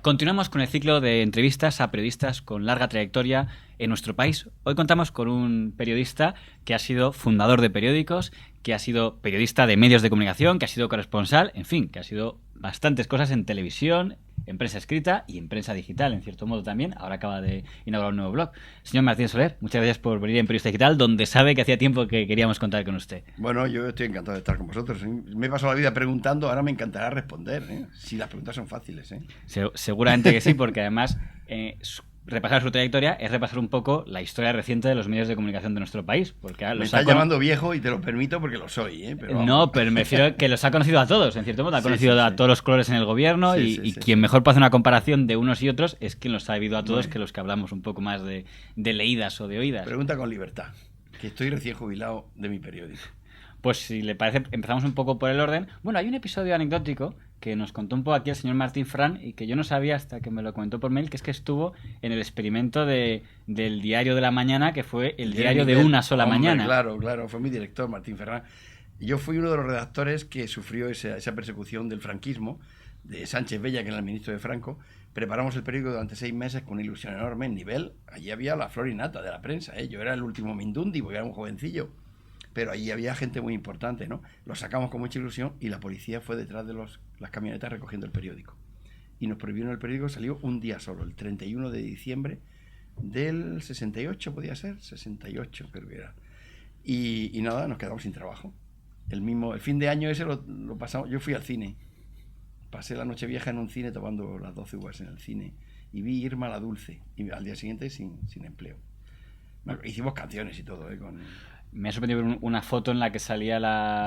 Continuamos con el ciclo de entrevistas a periodistas con larga trayectoria en nuestro país. Hoy contamos con un periodista que ha sido fundador de periódicos, que ha sido periodista de medios de comunicación, que ha sido corresponsal, en fin, que ha sido bastantes cosas en televisión, en prensa escrita y en prensa digital, en cierto modo también. Ahora acaba de inaugurar un nuevo blog. Señor Martín Soler, muchas gracias por venir en Periodista Digital, donde sabe que hacía tiempo que queríamos contar con usted. Bueno, yo estoy encantado de estar con vosotros. Me he pasado la vida preguntando, ahora me encantará responder, si las preguntas son fáciles. Seguramente que sí, porque además repasar su trayectoria es repasar un poco la historia reciente de los medios de comunicación de nuestro país. Porque me estás llamando viejo y te lo permito porque lo soy. No, pero me refiero a que los ha conocido a todos, en cierto modo. Ha conocido a todos los colores en el gobierno y quien mejor puede hacer una comparación de unos y otros es quien los ha vivido a todos, que los que hablamos un poco más de leídas o de oídas. Pregunta con libertad, que estoy recién jubilado de mi periódico. Pues si le parece, empezamos un poco por el orden. Bueno, hay un episodio anecdótico que nos contó un poco aquí el señor Martín Fran y que yo no sabía hasta que me lo comentó por mail, que es que estuvo en el experimento del diario de la mañana, que fue el diario de una sola mañana. Claro, fue mi director, Martín Ferrán. Yo fui uno de los redactores que sufrió esa persecución del franquismo, de Sánchez Bella, que era el ministro de Franco. Preparamos el periódico durante 6 meses con una ilusión enorme en nivel. Allí había la flor y nata de la prensa, Yo era el último Mindundi, porque era un jovencillo. Pero allí había gente muy importante, ¿no? Lo sacamos con mucha ilusión y la policía fue detrás de las camionetas recogiendo el periódico. Y nos prohibieron el periódico, salió un día solo, el 31 de diciembre del 68, podía ser, 68 creo que era. Y nada, nos quedamos sin trabajo. El fin de año ese lo pasamos, yo fui al cine. Pasé la noche vieja en un cine tomando las 12 uvas en el cine y vi Irma la Dulce y al día siguiente sin empleo. Hicimos canciones y todo, Me ha sorprendido ver una foto en la que salía la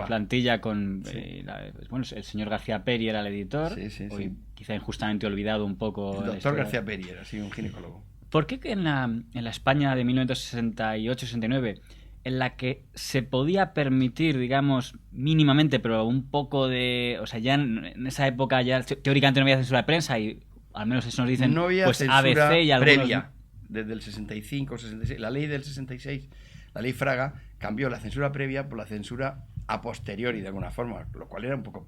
plantilla con... el señor García Peri era el editor. Hoy quizá injustamente olvidado un poco. El doctor García Peri era, un ginecólogo. ¿Por qué que en la España de 1968-69, en la que se podía permitir, digamos, mínimamente, pero un poco de... O sea, ya en esa época ya teóricamente no había censura de prensa y al menos eso nos dicen, no había pues ABC y algunos... previa, desde el 65, 66, la ley del 66... La ley Fraga cambió la censura previa por la censura a posteriori, de alguna forma, lo cual era un poco...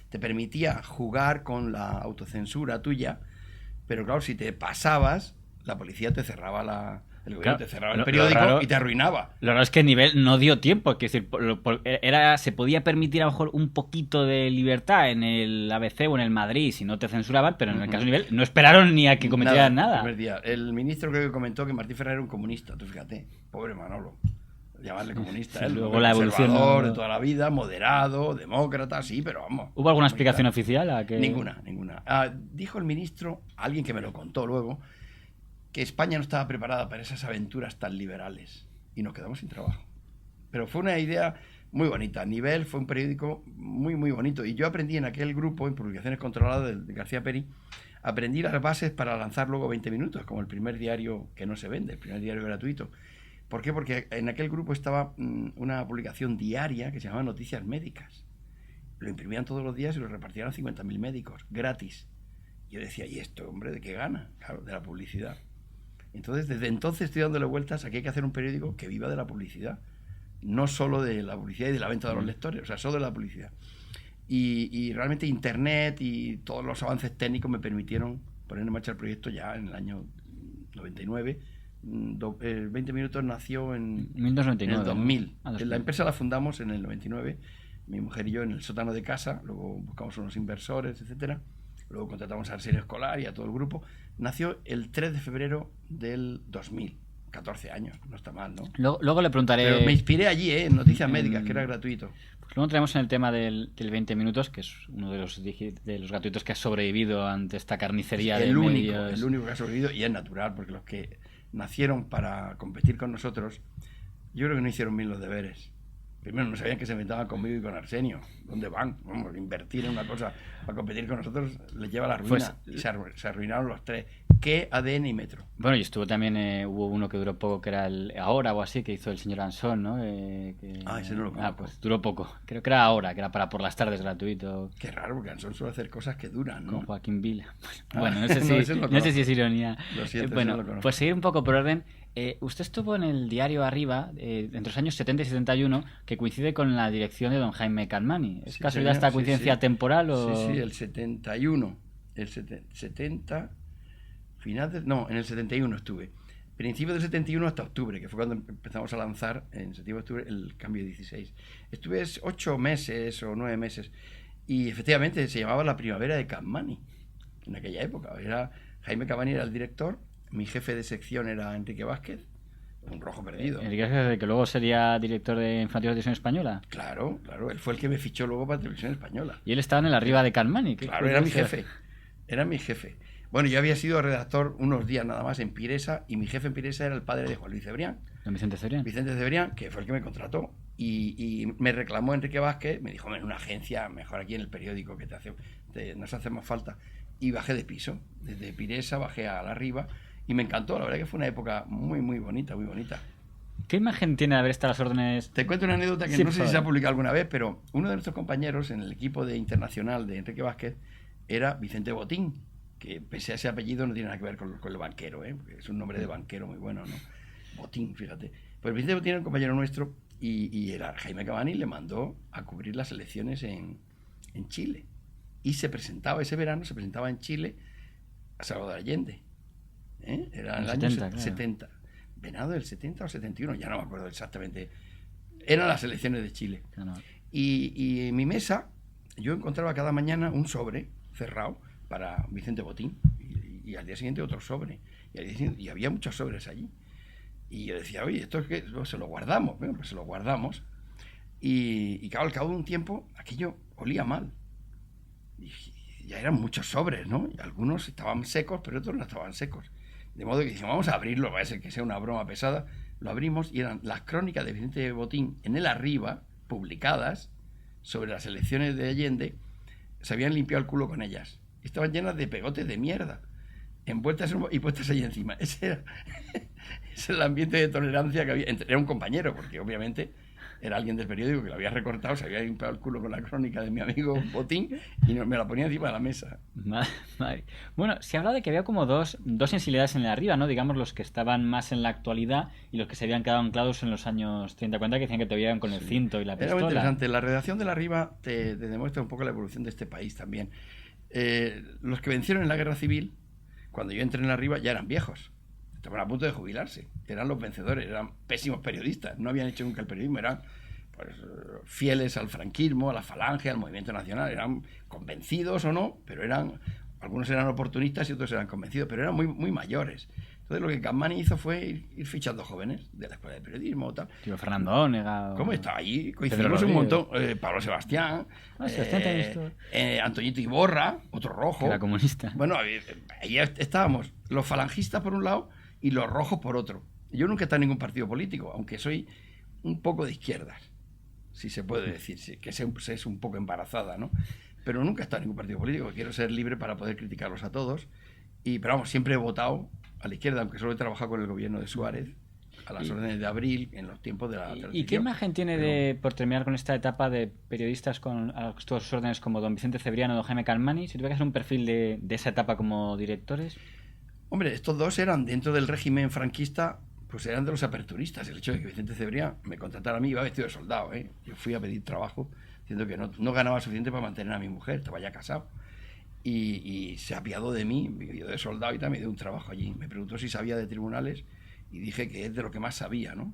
Te permitía jugar con la autocensura tuya, pero claro, si te pasabas, la policía te cerraba el gobierno te cerraba el periódico y te arruinaba. Lo raro es que el nivel no dio tiempo, es decir, se podía permitir a lo mejor un poquito de libertad en el ABC o en el Madrid si no te censuraban, pero en el caso de nivel no esperaron ni a que cometieran nada. El primer día. El ministro creo que comentó que Martín Ferrer era un comunista, tú fíjate, pobre Manolo. Llamarle comunista, luego la evolución de toda la vida, moderado, demócrata, sí, pero vamos. ¿Hubo alguna explicación oficial? Ninguna. Dijo el ministro, alguien que me lo contó luego, que España no estaba preparada para esas aventuras tan liberales y nos quedamos sin trabajo. Pero fue una idea muy bonita. Nivel fue un periódico muy, muy bonito y yo aprendí en aquel grupo, en publicaciones controladas de García Peri, aprendí las bases para lanzar luego 20 minutos, como el primer diario que no se vende, el primer diario gratuito. ¿Por qué? Porque en aquel grupo estaba una publicación diaria que se llamaba Noticias Médicas. Lo imprimían todos los días y lo repartían a 50.000 médicos, gratis. Yo decía, ¿y esto, hombre, de qué gana? Claro, de la publicidad. Entonces, desde entonces estoy dándole vueltas a que hay que hacer un periódico que viva de la publicidad. No solo de la publicidad y de la venta de los lectores, o sea, solo de la publicidad. Y realmente Internet y todos los avances técnicos me permitieron poner en marcha el proyecto ya en el año 99. 20 minutos nació en 1999, el 2000. ¿no? La empresa la fundamos en el 99, mi mujer y yo en el sótano de casa, luego buscamos unos inversores, etcétera. Luego contratamos a Arsenio Escolar y a todo el grupo. Nació el 3 de febrero del 2000. 14 años, no está mal, ¿no? Luego le preguntaré... Pero me inspiré allí, en Noticias Médicas, que era gratuito. Pues luego traemos en el tema del 20 minutos, que es uno de los gratuitos que ha sobrevivido ante esta carnicería de medios. El único que ha sobrevivido, y es natural, porque los que nacieron para competir con nosotros, yo creo que no hicieron bien los deberes. Primero, no sabían que se metaban conmigo y con Arsenio. ¿Dónde van? Vamos, invertir en una cosa para competir con nosotros les lleva a la ruina. Pues, se arruinaron los tres. ¿Qué? ADN y Metro. Bueno, y estuvo también, hubo uno que duró poco, que era el Ahora o así, que hizo el señor Ansón, ¿no? Ese no lo conozco. Pues duró poco. Creo que era Ahora, que era para por las tardes gratuito. Qué raro, porque Ansón suele hacer cosas que duran, ¿no? Con Joaquín Vila. Bueno, no sé si es ironía. Lo siento, bueno, pues seguir un poco por orden. Usted estuvo en el diario Arriba entre los años 70 y 71, que coincide con la dirección de don Jaime Canmani. ¿Es casualidad esta coincidencia temporal? O... Sí, el 71. el 70, no, en el 71 estuve. Principio del 71 hasta octubre, que fue cuando empezamos a lanzar, en septiembre-octubre, el cambio de 16. Estuve 8 meses o 9 meses, y efectivamente se llamaba la primavera de Capmany, en aquella época. Jaime Capmany era el director, mi jefe de sección era Enrique Vázquez, un rojo perdido. Enrique Vázquez, que luego sería director de Infantil de Televisión Española. Claro, él fue el que me fichó luego para Televisión Española. Y él estaba en el arriba de Capmany. Claro, era mi jefe. Bueno, yo había sido redactor unos días nada más en Piresa, y mi jefe en Piresa era el padre de Juan Luis Cebrián. Don Vicente Cebrián. Vicente Cebrián, que fue el que me contrató. Y me reclamó Enrique Vázquez, me dijo, en una agencia, mejor aquí en el periódico, que nos hace más falta. Y bajé de piso, desde Piresa bajé a la Riva, y me encantó, la verdad que fue una época muy, muy bonita, muy bonita. ¿Qué imagen tiene de haber estado a las órdenes? Te cuento una anécdota que Sí, no sé si por se ha favor. publicado alguna vez, pero uno de nuestros compañeros en el equipo de internacional de Enrique Vázquez era Vicente Botín, que pese a ese apellido no tiene nada que ver con el banquero, porque es un nombre de banquero muy bueno, ¿no? Botín, fíjate. Pues Vicente Botín era un compañero nuestro, y era Jaime Capmany, le mandó a cubrir las elecciones en Chile. Y ese verano se presentaba en Chile a Salvador Allende. Era en el año 70, claro. 70. Venado del 70 o 71, ya no me acuerdo exactamente. Eran las elecciones de Chile. No. Y en mi mesa yo encontraba cada mañana un sobre cerrado para Vicente Botín, y al día siguiente otro sobre, y había muchos sobres allí. Y yo decía, oye, ¿esto es que se lo guardamos? Bueno, pues se lo guardamos. Y claro, al cabo de un tiempo aquello olía mal. Y ya eran muchos sobres, ¿no? Y algunos estaban secos, pero otros no estaban secos. De modo que dijimos, vamos a abrirlo, va a ser que sea una broma pesada. Lo abrimos y eran las crónicas de Vicente Botín en el Arriba, publicadas sobre las elecciones de Allende. Se habían limpiado el culo con ellas. Estaban llenas de pegotes de mierda, envueltas y puestas ahí encima. Ese era el ambiente de tolerancia que había. Era un compañero, porque obviamente era alguien del periódico que lo había recortado, se había limpiado el culo con la crónica de mi amigo Botín, y me la ponía encima de la mesa. Madre. Bueno, se habla de que había como dos sensibilidades en el arriba, ¿no? Digamos, los que estaban más en la actualidad y los que se habían quedado anclados en los años 30-40, que decían que te veían con el cinto y la pistola. Era muy interesante. La redacción de la Arriba te demuestra un poco la evolución de este país también. Los que vencieron en la guerra civil, cuando yo entré en la Arriba, ya eran viejos. Estaban a punto de jubilarse. Eran los vencedores, eran pésimos periodistas. No habían hecho nunca el periodismo, eran pues, fieles al franquismo, a la Falange, al movimiento nacional. Eran convencidos o no, pero algunos eran oportunistas y otros eran convencidos, pero eran muy, muy mayores. Entonces lo que Capmany hizo fue ir fichando jóvenes de la escuela de periodismo o tal. Tío Fernando Ónega. ¿Cómo está ahí? Coincidimos un montón. Pablo Sebastián, Antoñito Iborra, otro rojo. Era comunista. Bueno, ahí estábamos los falangistas por un lado y los rojos por otro. Yo nunca he estado en ningún partido político, aunque soy un poco de izquierdas, si se puede decir, que es un poco embarazada, ¿no? Pero nunca he estado en ningún partido político. Quiero ser libre para poder criticarlos a todos. Pero vamos, siempre he votado a la izquierda, aunque solo he trabajado con el gobierno de Suárez, a las órdenes de Abril, en los tiempos de la transición. ¿Y qué imagen tiene por terminar con esta etapa de periodistas a sus órdenes como don Vicente Cebrián o don Jaime Capmany? Si tuviera que hacer un perfil de esa etapa como directores. Hombre, estos dos eran, dentro del régimen franquista, pues eran de los aperturistas. El hecho de que Vicente Cebrián me contratara a mí, iba vestido de soldado, ¿eh? Yo fui a pedir trabajo, diciendo que no ganaba suficiente para mantener a mi mujer, estaba ya casado. Y se apiadó de mí, me dio de soldado y tal, me dio un trabajo allí. Me preguntó si sabía de tribunales y dije que es de lo que más sabía, ¿no?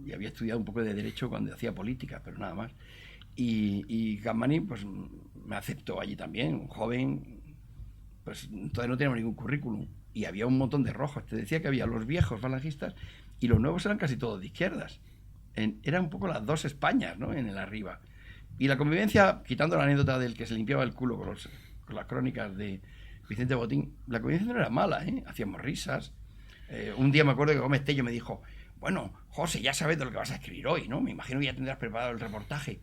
Y había estudiado un poco de derecho cuando hacía política, pero nada más. Y Capmany, pues me aceptó allí también, un joven, pues todavía no teníamos ningún currículum. Y había un montón de rojos. Te decía que había los viejos falangistas y los nuevos eran casi todos de izquierdas. Eran un poco las dos Españas, ¿no? En el Arriba. Y la convivencia, quitando la anécdota del que se limpiaba el culo con las crónicas de Vicente Botín, la convivencia no era mala, ¿eh? Hacíamos risas. Un día me acuerdo que Gómez Tello me dijo, bueno, José, ya sabes de lo que vas a escribir hoy, ¿no? Me imagino que ya tendrás preparado el reportaje.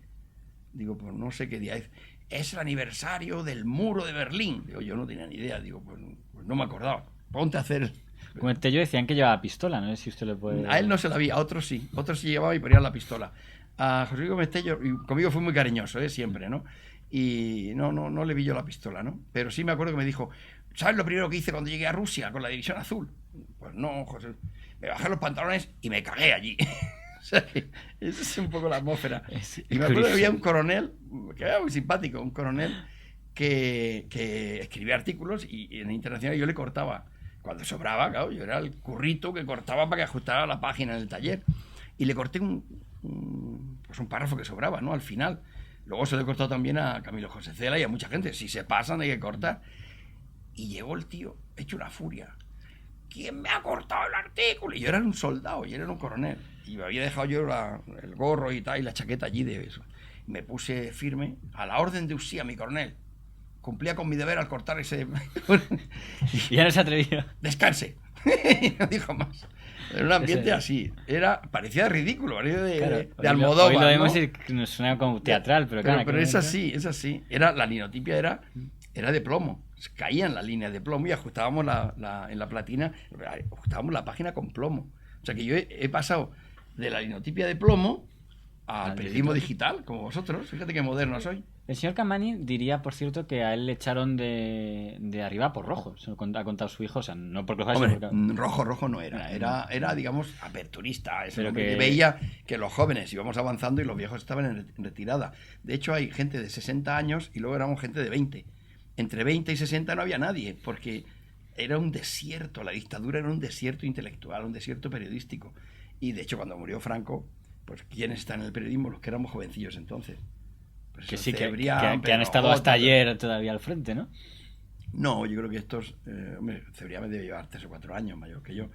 Digo, pues no sé qué día es. Es el aniversario del muro de Berlín. Digo, yo no tenía ni idea. Digo, pues no me acordaba. Ponte a hacer... Como Tello decían que llevaba pistola, no sé si usted le puede... A él no se la vi, a otros sí. Otros sí llevaban y ponían la pistola. A José Luis Gómez Tello, y conmigo fue muy cariñoso, siempre, ¿no? Y no le vi yo la pistola, ¿no? Pero sí me acuerdo que me dijo, ¿sabes lo primero que hice cuando llegué a Rusia con la División Azul? Pues no, José. Me bajé los pantalones y me cagué allí. O sea, que esa es un poco la atmósfera. Y me acuerdo que había un coronel, que era muy simpático, un coronel que escribía artículos y en Internacional yo le cortaba. Cuando sobraba, claro, yo era el currito que cortaba para que ajustara la página en el taller. Y le corté un párrafo que sobraba, ¿no? Al final. Luego se lo he cortado también a Camilo José Cela y a mucha gente. Si se pasan hay que cortar. Y llegó el tío, hecho una furia. ¿Quién me ha cortado el artículo? Y yo era un soldado, yo era un coronel. Y me había dejado yo el gorro y tal, y la chaqueta allí de eso. Me puse firme, a la orden de Usía, mi coronel. Cumplía con mi deber al cortar ese... Y ya no se atrevió. ¡Descanse! No dijo más. Era un ambiente así. Parecía ridículo, parecía de Almodóvar. Hoy lo vemos ¿no? y nos suena como teatral, pero claro. Pero es así, es así. La linotipia era de plomo. Caían las líneas de plomo y ajustábamos en la platina, ajustábamos la página con plomo. O sea que yo he pasado de la linotipia de plomo al periodismo digital, como vosotros. Fíjate qué moderno soy. El señor Camani diría, por cierto, que a él le echaron de arriba por rojo. Se lo ha contado su hijo, o sea, no porque lo Hombre, rojo no era. Era, digamos, aperturista. Pero que veía que los jóvenes íbamos avanzando y los viejos estaban en retirada. De hecho, hay gente de 60 años y luego éramos gente de 20. Entre 20 y 60 no había nadie, porque era un desierto. La dictadura era un desierto intelectual, un desierto periodístico. Y, de hecho, cuando murió Franco, pues, ¿quiénes están en el periodismo? Los que éramos jovencillos entonces. Que sí, que han estado hasta ayer todavía al frente, ¿no? No, yo creo que estos... hombre, Cebrián me debe llevar 3 o 4 años mayor que yo,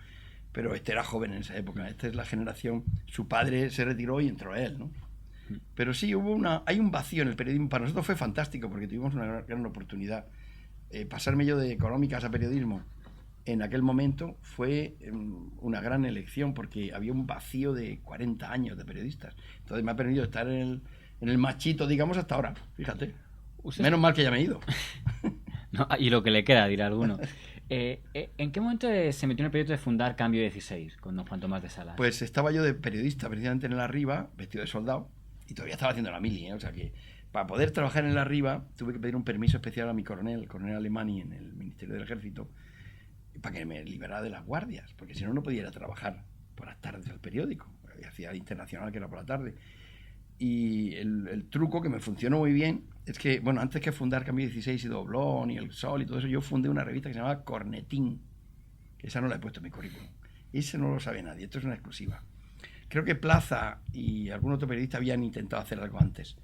pero este era joven en esa época. Esta es la generación... Su padre se retiró y entró él, ¿no? Pero sí, hay un vacío en el periodismo. Para nosotros fue fantástico porque tuvimos una gran oportunidad. Pasarme yo de económicas a periodismo en aquel momento fue una gran elección porque había un vacío de 40 años de periodistas. Entonces me ha permitido estar en el machito, digamos, hasta ahora. Fíjate. Menos mal que ya me he ido. No, y lo que le queda, dirá alguno. ¿En qué momento se metió en el proyecto de fundar Cambio 16 con don Juan Tomás de Salas? Pues estaba yo de periodista precisamente en el Arriba, vestido de soldado, y todavía estaba haciendo la mili, ¿eh? O sea que para poder trabajar en el Arriba tuve que pedir un permiso especial a mi coronel, el coronel Alemani en el Ministerio del Ejército, para que me liberara de las guardias, porque si no, no podía ir a trabajar por las tardes al periódico. Hacía el Internacional, que era por la tarde. Y el truco que me funcionó muy bien es que, bueno, antes que fundar Cambio 16 y Doblón y El Sol y todo eso, yo fundé una revista que se llamaba Cornetín, que esa no la he puesto en mi currículum. Ese no lo sabe nadie, esto es una exclusiva. Creo que Plaza y algún otro periodista habían intentado hacer algo antes.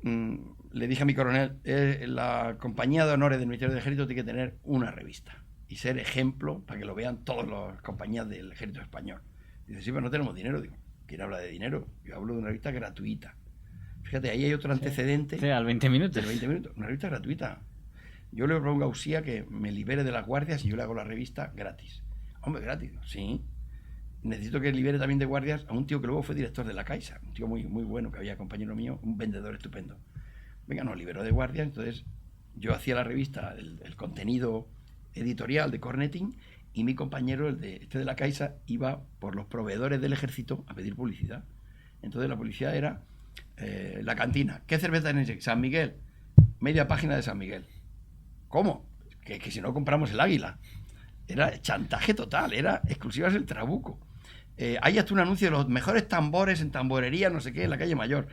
Le dije a mi coronel, la compañía de honores del Ministerio del Ejército tiene que tener una revista y ser ejemplo para que lo vean todas las compañías del Ejército Español. Dice, sí, pero no tenemos dinero. Digo, ¿quién habla de dinero? Yo hablo de una revista gratuita. Fíjate, ahí hay otro antecedente. Sí, al 20 minutos. Del 20 minutos. Una revista gratuita. Yo le propongo a Usía que me libere de las guardias y yo le hago la revista gratis. Hombre, gratis. Sí. Necesito que libere también de guardias a un tío que luego fue director de la Caixa. Un tío muy, muy bueno que había, compañero mío, un vendedor estupendo. Venga, nos liberó de guardias. Entonces yo hacía la revista, el contenido editorial de Cornetín, y mi compañero, el de la Caixa, iba por los proveedores del ejército a pedir publicidad. Entonces la publicidad era la cantina. ¿Qué cerveza tenéis? San Miguel. Media página de San Miguel. ¿Cómo? Que si no compramos el Águila. Era chantaje total, era exclusivas del Trabuco. Hay hasta un anuncio de los mejores tambores en tamborería, no sé qué, en la calle Mayor.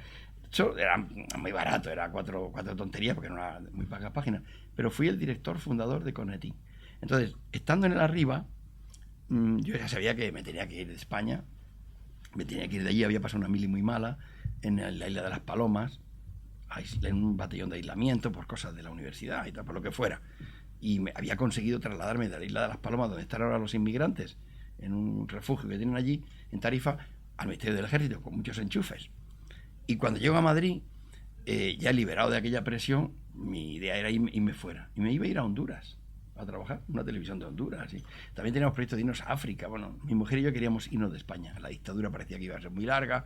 Eso era muy barato, era cuatro tonterías porque era una muy poca página. Pero fui el director fundador de Cornetín. Entonces, estando en el Arriba, yo ya sabía que me tenía que ir de España, me tenía que ir de allí, había pasado una mili muy mala en la isla de las Palomas, en un batallón de aislamiento por cosas de la universidad y tal, por lo que fuera. Y me había conseguido trasladarme de la isla de las Palomas, donde están ahora los inmigrantes, en un refugio que tienen allí, en Tarifa, al Ministerio del Ejército, con muchos enchufes. Y cuando llego a Madrid, ya liberado de aquella presión, mi idea era irme fuera. Y me iba a ir a Honduras a trabajar, una televisión de Honduras. ¿Sí? También teníamos proyectos de irnos a África. Bueno, mi mujer y yo queríamos irnos de España. La dictadura parecía que iba a ser muy larga.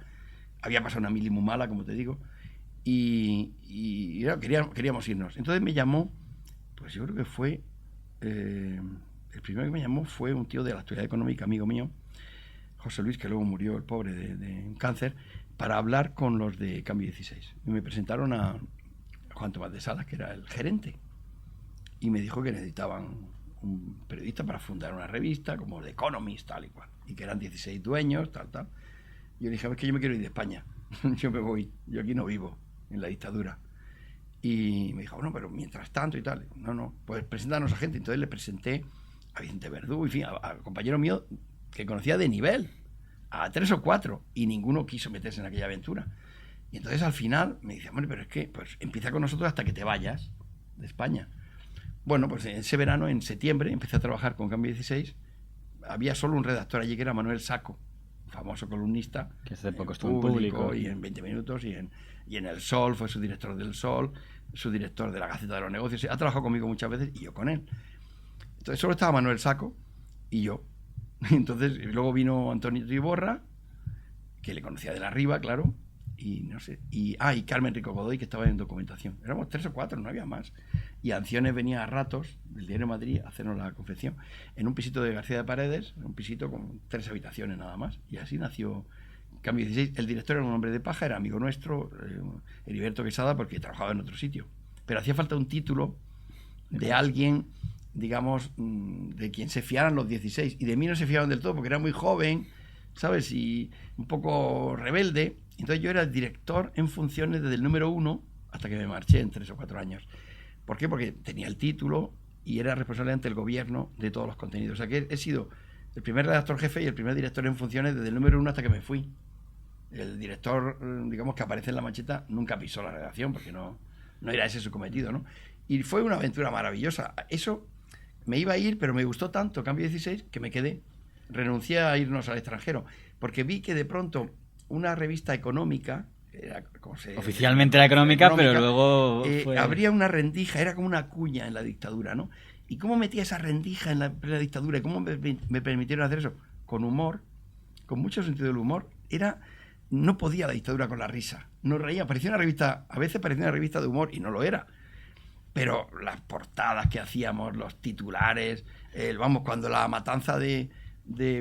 Había pasado una mili muy mala, como te digo. Y queríamos irnos. Entonces me llamó, pues yo creo que fue... el primero que me llamó fue un tío de la actualidad económica, amigo mío, José Luis, que luego murió el pobre de un cáncer, para hablar con los de Cambio 16. Y me presentaron a Juan Tomás de Salas, que era el gerente, y me dijo que necesitaban un periodista para fundar una revista, como The Economist, tal y cual, y que eran 16 dueños, tal. Yo le dije, a ver, que yo me quiero ir de España, yo me voy, yo aquí no vivo, en la dictadura. Y me dijo, bueno, pero mientras tanto y tal. No, pues preséntanos a gente. Entonces le presenté a Vicente Verdú, en fin, a compañeros míos que conocía de nivel, a 3 o 4, y ninguno quiso meterse en aquella aventura. Y entonces al final me dice, hombre, pero es que pues empieza con nosotros hasta que te vayas de España. Bueno, pues ese verano, en septiembre, empecé a trabajar con Cambio 16. Había solo un redactor allí que era Manuel Saco, famoso columnista. Que hace poco estuvo en Público. Y en 20 minutos, y en El Sol, fue su director del Sol, su director de la Gaceta de los Negocios. Ha trabajado conmigo muchas veces y yo con él. Entonces solo estaba Manuel Saco y yo. Entonces luego vino Antonio Iborra, que le conocía de la Riva, claro, y no sé, y Carmen Rico Godoy, que estaba en documentación. Éramos 3 o 4, no había más. Y Anciones venía a ratos del Diario de Madrid a hacernos la confección en un pisito de García de Paredes, un pisito con 3 habitaciones nada más. Y así nació Cambio 16. El director era un hombre de paja, era amigo nuestro, Heriberto Quesada, porque trabajaba en otro sitio. Pero hacía falta un título de alguien, digamos, de quien se fiaran los 16. Y de mí no se fiaban del todo porque era muy joven, ¿sabes? Y un poco rebelde. Entonces yo era el director en funciones desde el número 1 hasta que me marché en 3 o 4 años. ¿Por qué? Porque tenía el título y era responsable ante el gobierno de todos los contenidos. O sea que he sido el primer redactor jefe y el primer director en funciones desde el número 1 hasta que me fui. El director, digamos, que aparece en la mancheta nunca pisó la redacción porque no era ese su cometido, ¿no? Y fue una aventura maravillosa. Eso me iba a ir, pero me gustó tanto Cambio 16 que me quedé. Renuncié a irnos al extranjero porque vi que de pronto una revista económica, oficialmente era económica, pero luego abría una rendija, era como una cuña en la dictadura, ¿no? ¿Y cómo metía esa rendija en la plena dictadura? ¿Y cómo me permitieron hacer eso? Con humor, con mucho sentido del humor. No podía la dictadura con la risa. No reía, parecía una revista, a veces parecía una revista de humor y no lo era. Pero las portadas que hacíamos, los titulares, cuando la matanza de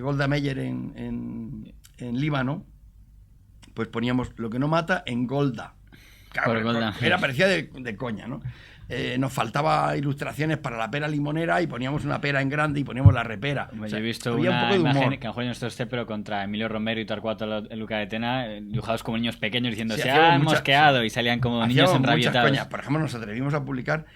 Golda Meir en Líbano, pues poníamos lo que no mata en Golda. Claro, parecía de coña, ¿no? Nos faltaba ilustraciones para la pera limonera y poníamos una pera en grande y poníamos la repera. O sea, yo he visto una imagen que a lo mejor no esté, pero contra Emilio Romero y Torcuato en Luca de Tena, dibujados como niños pequeños diciendo se han mosqueado, y salían como niños enrabietados. Por ejemplo, nos atrevimos a publicar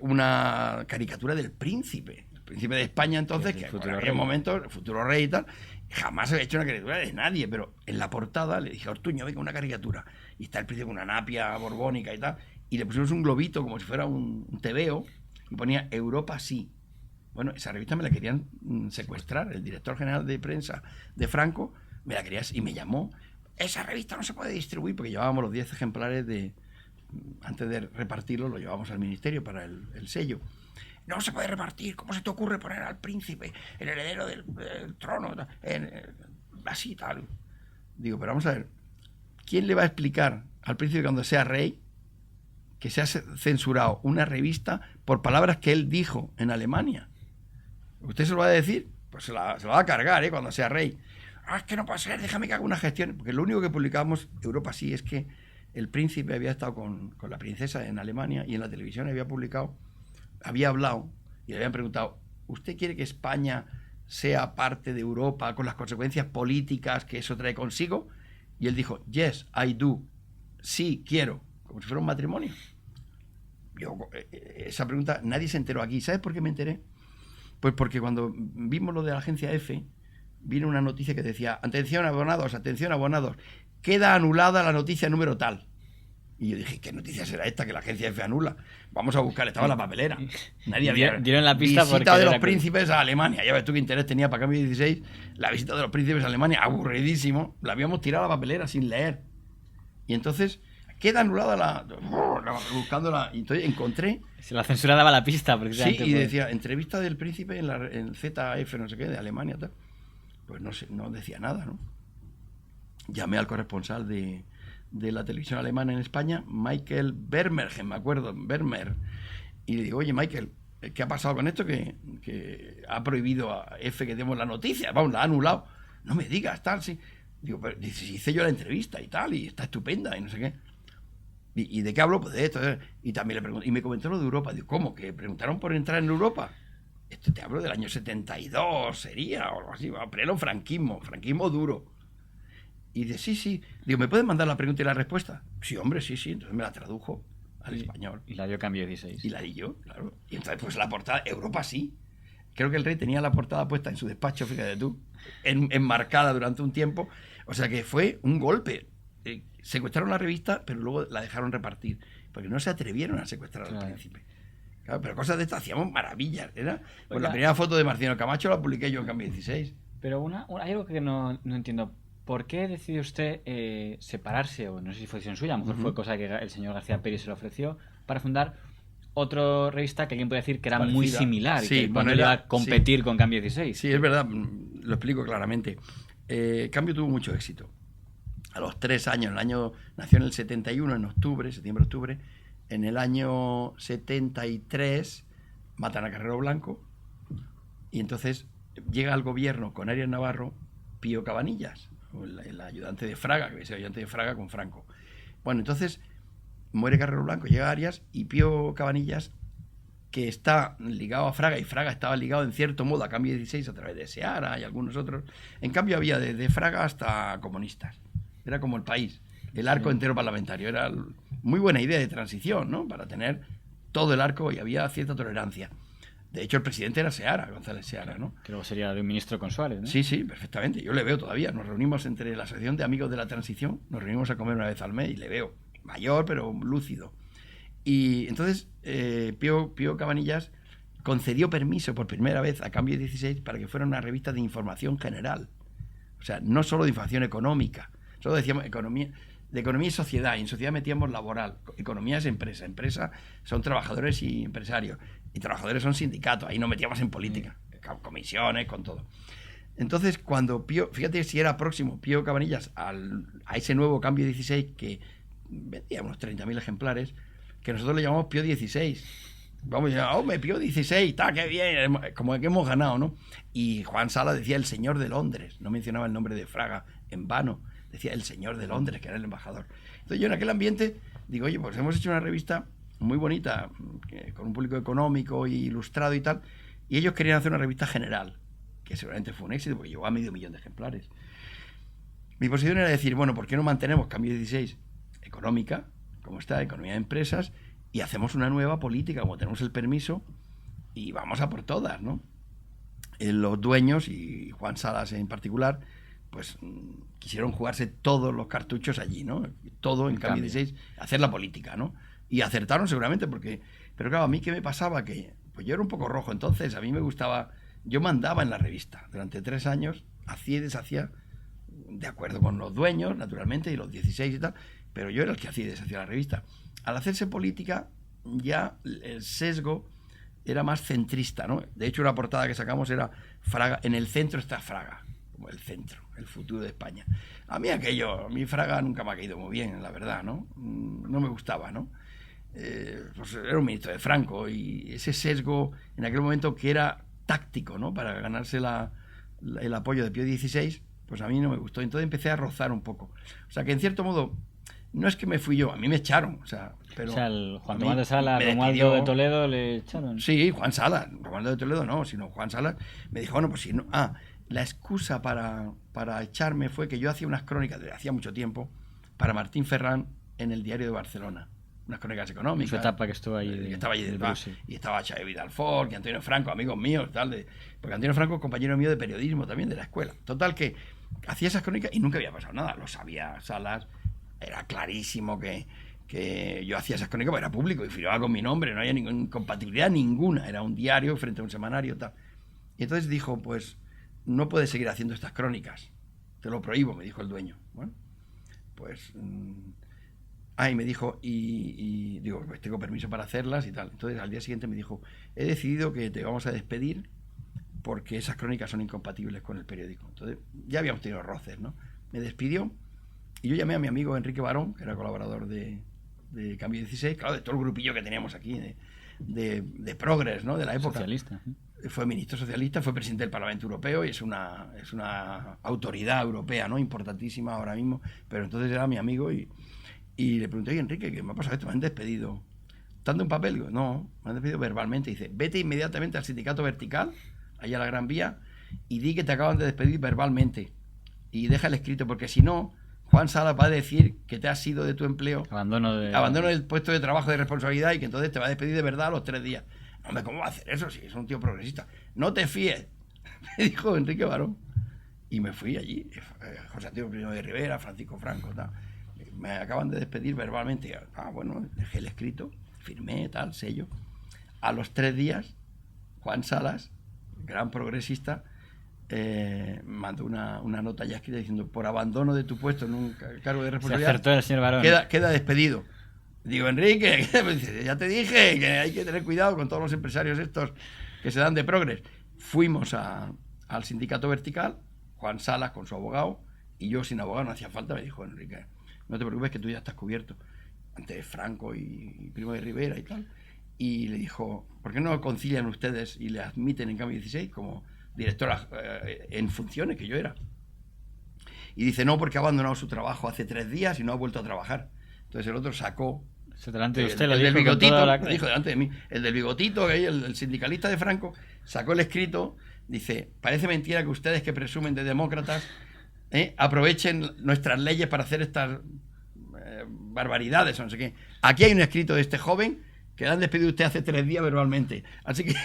una caricatura del príncipe. El príncipe de España entonces, que en aquel momento, el futuro rey y tal, jamás había hecho una caricatura de nadie, pero en la portada le dije, Ortuño, venga, una caricatura. Y está el príncipe con una napia borbónica y tal, y le pusimos un globito como si fuera un tebeo, y ponía Europa sí. Bueno, esa revista me la querían secuestrar. El director general de prensa de Franco me la quería y me llamó. Esa revista no se puede distribuir, porque llevábamos los 10 ejemplares antes de repartirlo, lo llevábamos al ministerio para el sello. No se puede repartir. ¿Cómo se te ocurre poner al príncipe, el heredero del trono, así tal? Digo, pero vamos a ver, ¿quién le va a explicar al príncipe cuando sea rey que se ha censurado una revista por palabras que él dijo en Alemania? ¿Usted se lo va a decir? Pues se lo va a cargar, cuando sea rey. Es que no puede ser, déjame que haga una gestión. Porque lo único que publicábamos, Europa sí, es que el príncipe había estado con la princesa en Alemania y en la televisión había hablado y le habían preguntado, ¿usted quiere que España sea parte de Europa con las consecuencias políticas que eso trae consigo? Y él dijo, yes, I do. Sí, quiero. Como si fuera un matrimonio. Esa pregunta nadie se enteró aquí. ¿Sabes por qué me enteré? Pues porque cuando vimos lo de la agencia F, vino una noticia que decía, atención abonados, queda anulada la noticia número tal. Y yo dije, ¿qué noticia será esta que la agencia F anula? Vamos a buscar, estaba en la papelera. Nadie había. Dieron la pista visita de los príncipes a Alemania. Ya ves tú qué interés tenía para Cambio 16. La visita de los príncipes a Alemania, aburridísimo. La habíamos tirado a la papelera sin leer. Y entonces queda anulada buscándola. Y entonces encontré. La censura daba la pista. Sí, y decía, entrevista del príncipe en ZF, no sé qué, de Alemania, tal. Pues no decía nada, ¿no? Llamé al corresponsal de la televisión alemana en España, Michael Vermergen, me acuerdo, Vermeer, y le digo, oye, Michael, ¿qué ha pasado con esto? Que ha prohibido a F que demos la noticia, vamos, la ha anulado. No me digas, tal, sí. Digo, pero hice yo la entrevista y tal, y está estupenda, y no sé qué. ¿Y de qué hablo? Pues de esto. Y también le pregunté, y me comentó lo de Europa. Digo, ¿cómo? ¿Que preguntaron por entrar en Europa? Esto te hablo del año 72, sería, o algo así, pleno franquismo duro. Y dice, sí. Digo, ¿me puedes mandar la pregunta y la respuesta? Sí, hombre, sí. Entonces me la tradujo al Español. Y la dio Cambio 16. Y la di yo, claro. Y entonces, pues la portada, Europa sí. Creo que el rey tenía la portada puesta en su despacho, fíjate tú, enmarcada durante un tiempo. O sea que fue un golpe. Secuestraron la revista, pero luego la dejaron repartir. Porque no se atrevieron a secuestrar al príncipe. Claro, pero cosas de estas hacíamos maravillas. Pues la primera foto de Marciano Camacho la publiqué yo en Cambio 16. Pero hay algo que no entiendo. ¿Por qué decidió usted separarse? O no sé si fue decisión suya, a lo mejor fue cosa que el señor García Pérez se le ofreció, para fundar otra revista que alguien puede decir que era muy similar y que cuando iba a competir con Cambio 16. Sí, es verdad, lo explico claramente. Cambio tuvo mucho éxito. A los 3 años, nació en el 71, en octubre, septiembre-octubre. En el año 73 matan a Carrero Blanco y entonces llega al gobierno con Arias Navarro Pío Cabanillas, el ayudante de Fraga, que había sido ayudante de Fraga con Franco. Bueno, entonces muere Carrero Blanco, llega Arias y Pío Cabanillas, que está ligado a Fraga, y Fraga estaba ligado en cierto modo a Cambio 16 a través de Seara y algunos otros. En cambio había desde Fraga hasta comunistas. Era como el país, el arco entero parlamentario. Era muy buena idea de transición, ¿no? Para tener todo el arco y había cierta tolerancia. De hecho, el presidente era Seara, González Seara, ¿no? Que luego sería de un ministro con Suárez, ¿no? Sí, sí, perfectamente. Yo le veo todavía. Nos reunimos entre la Asociación de Amigos de la Transición, nos reunimos a comer una vez al mes y le veo mayor, pero lúcido. Y entonces Pío Cabanillas concedió permiso por primera vez a Cambio 16 para que fuera una revista de información general. O sea, no solo de información económica. Solo decíamos de economía y sociedad. Y en sociedad metíamos laboral. Economía es empresa. Empresa son trabajadores y empresarios. Y trabajadores son sindicatos. Ahí no metíamos en política. Con comisiones, con todo. Entonces, cuando fíjate si era próximo Pío Cabanillas a ese nuevo Cambio 16, que vendía unos 30.000 ejemplares, que nosotros le llamamos Pío 16. Vamos a llamar, hombre, Pío 16, está, qué bien, como que hemos ganado, ¿no? Y Juan Sala decía el señor de Londres, no mencionaba el nombre de Fraga en vano, decía el señor de Londres, que era el embajador. Entonces yo en aquel ambiente digo, oye, pues hemos hecho una revista muy bonita, con un público económico y ilustrado y tal, y ellos querían hacer una revista general, que seguramente fue un éxito, porque llegó a 500.000 de ejemplares. Mi posición era decir, bueno, ¿por qué no mantenemos Cambio 16 económica, como está, economía de empresas, y hacemos una nueva política, como tenemos el permiso, y vamos a por todas, ¿no? Los dueños, y Juan Salas en particular, pues quisieron jugarse todos los cartuchos allí, ¿no? Todo en Cambio 16, hacer la política, ¿no? Y acertaron seguramente porque... Pero claro, a mí ¿qué me pasaba? Que pues yo era un poco rojo entonces, a mí me gustaba... Yo mandaba en la revista durante 3 años, hacía y deshacía, de acuerdo con los dueños, naturalmente, y los 16 y tal, pero yo era el que hacía y deshacía la revista. Al hacerse política, ya el sesgo era más centrista, ¿no? De hecho, una portada que sacamos era Fraga, en el centro está Fraga, como el centro, el futuro de España. A mí Fraga nunca me ha caído muy bien, la verdad, ¿no? No me gustaba, ¿no? Pues era un ministro de Franco y ese sesgo en aquel momento que era táctico, ¿no? Para ganarse el apoyo de Pío XVI, pues a mí no me gustó. Entonces empecé a rozar un poco. O sea, que en cierto modo, no es que me fui yo, a mí me echaron. O sea, el Juan Tomás de Salas, Romualdo de Toledo le echaron. Sí, Juan Salas, Romualdo de Toledo no, sino Juan Salas me dijo, bueno, pues si no... la excusa para echarme fue que yo hacía unas crónicas, desde hacía mucho tiempo, para Martín Ferrán en el Diario de Barcelona. Unas crónicas económicas. Su etapa que estuvo allí. Estaba allí y estaba Xavier Vidal-Fort, y Antonio Franco, amigos míos, tal. Porque Antonio Franco es compañero mío de periodismo también de la escuela. Total, que hacía esas crónicas y nunca había pasado nada. Lo sabía Salas, era clarísimo que yo hacía esas crónicas, porque era público y firmaba con mi nombre, no había ninguna incompatibilidad ninguna. Era un diario frente a un semanario, tal. Y entonces dijo, pues, no puedes seguir haciendo estas crónicas. Te lo prohíbo, me dijo el dueño. Bueno, pues... y me dijo, y digo, pues tengo permiso para hacerlas y tal. Entonces al día siguiente me dijo, he decidido que te vamos a despedir porque esas crónicas son incompatibles con el periódico. Entonces ya habíamos tenido roces, ¿no? Me despidió y yo llamé a mi amigo Enrique Barón, que era colaborador de Cambio 16, claro, de todo el grupillo que teníamos aquí, de Progress, ¿no? De la época. Socialista. Fue ministro socialista, fue presidente del Parlamento Europeo y es una autoridad europea, ¿no? Importantísima ahora mismo, pero entonces era mi amigo y le pregunté, oye, Enrique, ¿qué me ha pasado esto? ¿Me han despedido? ¿Dando un papel? Digo, no, me han despedido verbalmente. Dice, vete inmediatamente al sindicato vertical, allá a la Gran Vía, y di que te acaban de despedir verbalmente. Y deja el escrito, porque si no, Juan Salas va a decir que te has ido de tu empleo, Abandono del puesto de trabajo de responsabilidad y que entonces te va a despedir de verdad a los 3 días. Hombre, ¿cómo va a hacer eso si es un tío progresista? No te fíes, me dijo Enrique Barón. Y me fui allí, José Antonio Primo de Rivera, Francisco Franco, tal. Me acaban de despedir verbalmente. Bueno, dejé el escrito, firmé, tal, sello. A los 3 días, Juan Salas, gran progresista, mandó una nota ya escrita diciendo: por abandono de tu puesto en un cargo de responsabilidad, se acertó el señor Barón. Queda despedido. Digo, Enrique, ya te dije que hay que tener cuidado con todos los empresarios estos que se dan de progres. Fuimos al sindicato vertical, Juan Salas con su abogado, y yo sin abogado, no hacía falta. Me dijo: Enrique, no te preocupes que tú ya estás cubierto, ante Franco y Primo de Rivera y tal. Y le dijo: ¿por qué no concilian ustedes y le admiten en Cambio 16 como directora en funciones, que yo era? Y dice: no, porque ha abandonado su trabajo hace 3 días y no ha vuelto a trabajar. Entonces el otro sacó delante de usted, el del bigotito, lo dijo delante de mí, el del bigotito, el sindicalista de Franco, sacó el escrito. Dice: parece mentira que ustedes, que presumen de demócratas, aprovechen nuestras leyes para hacer estas barbaridades o no sé qué. Aquí hay un escrito de este joven que le han despedido usted hace 3 días verbalmente. Así que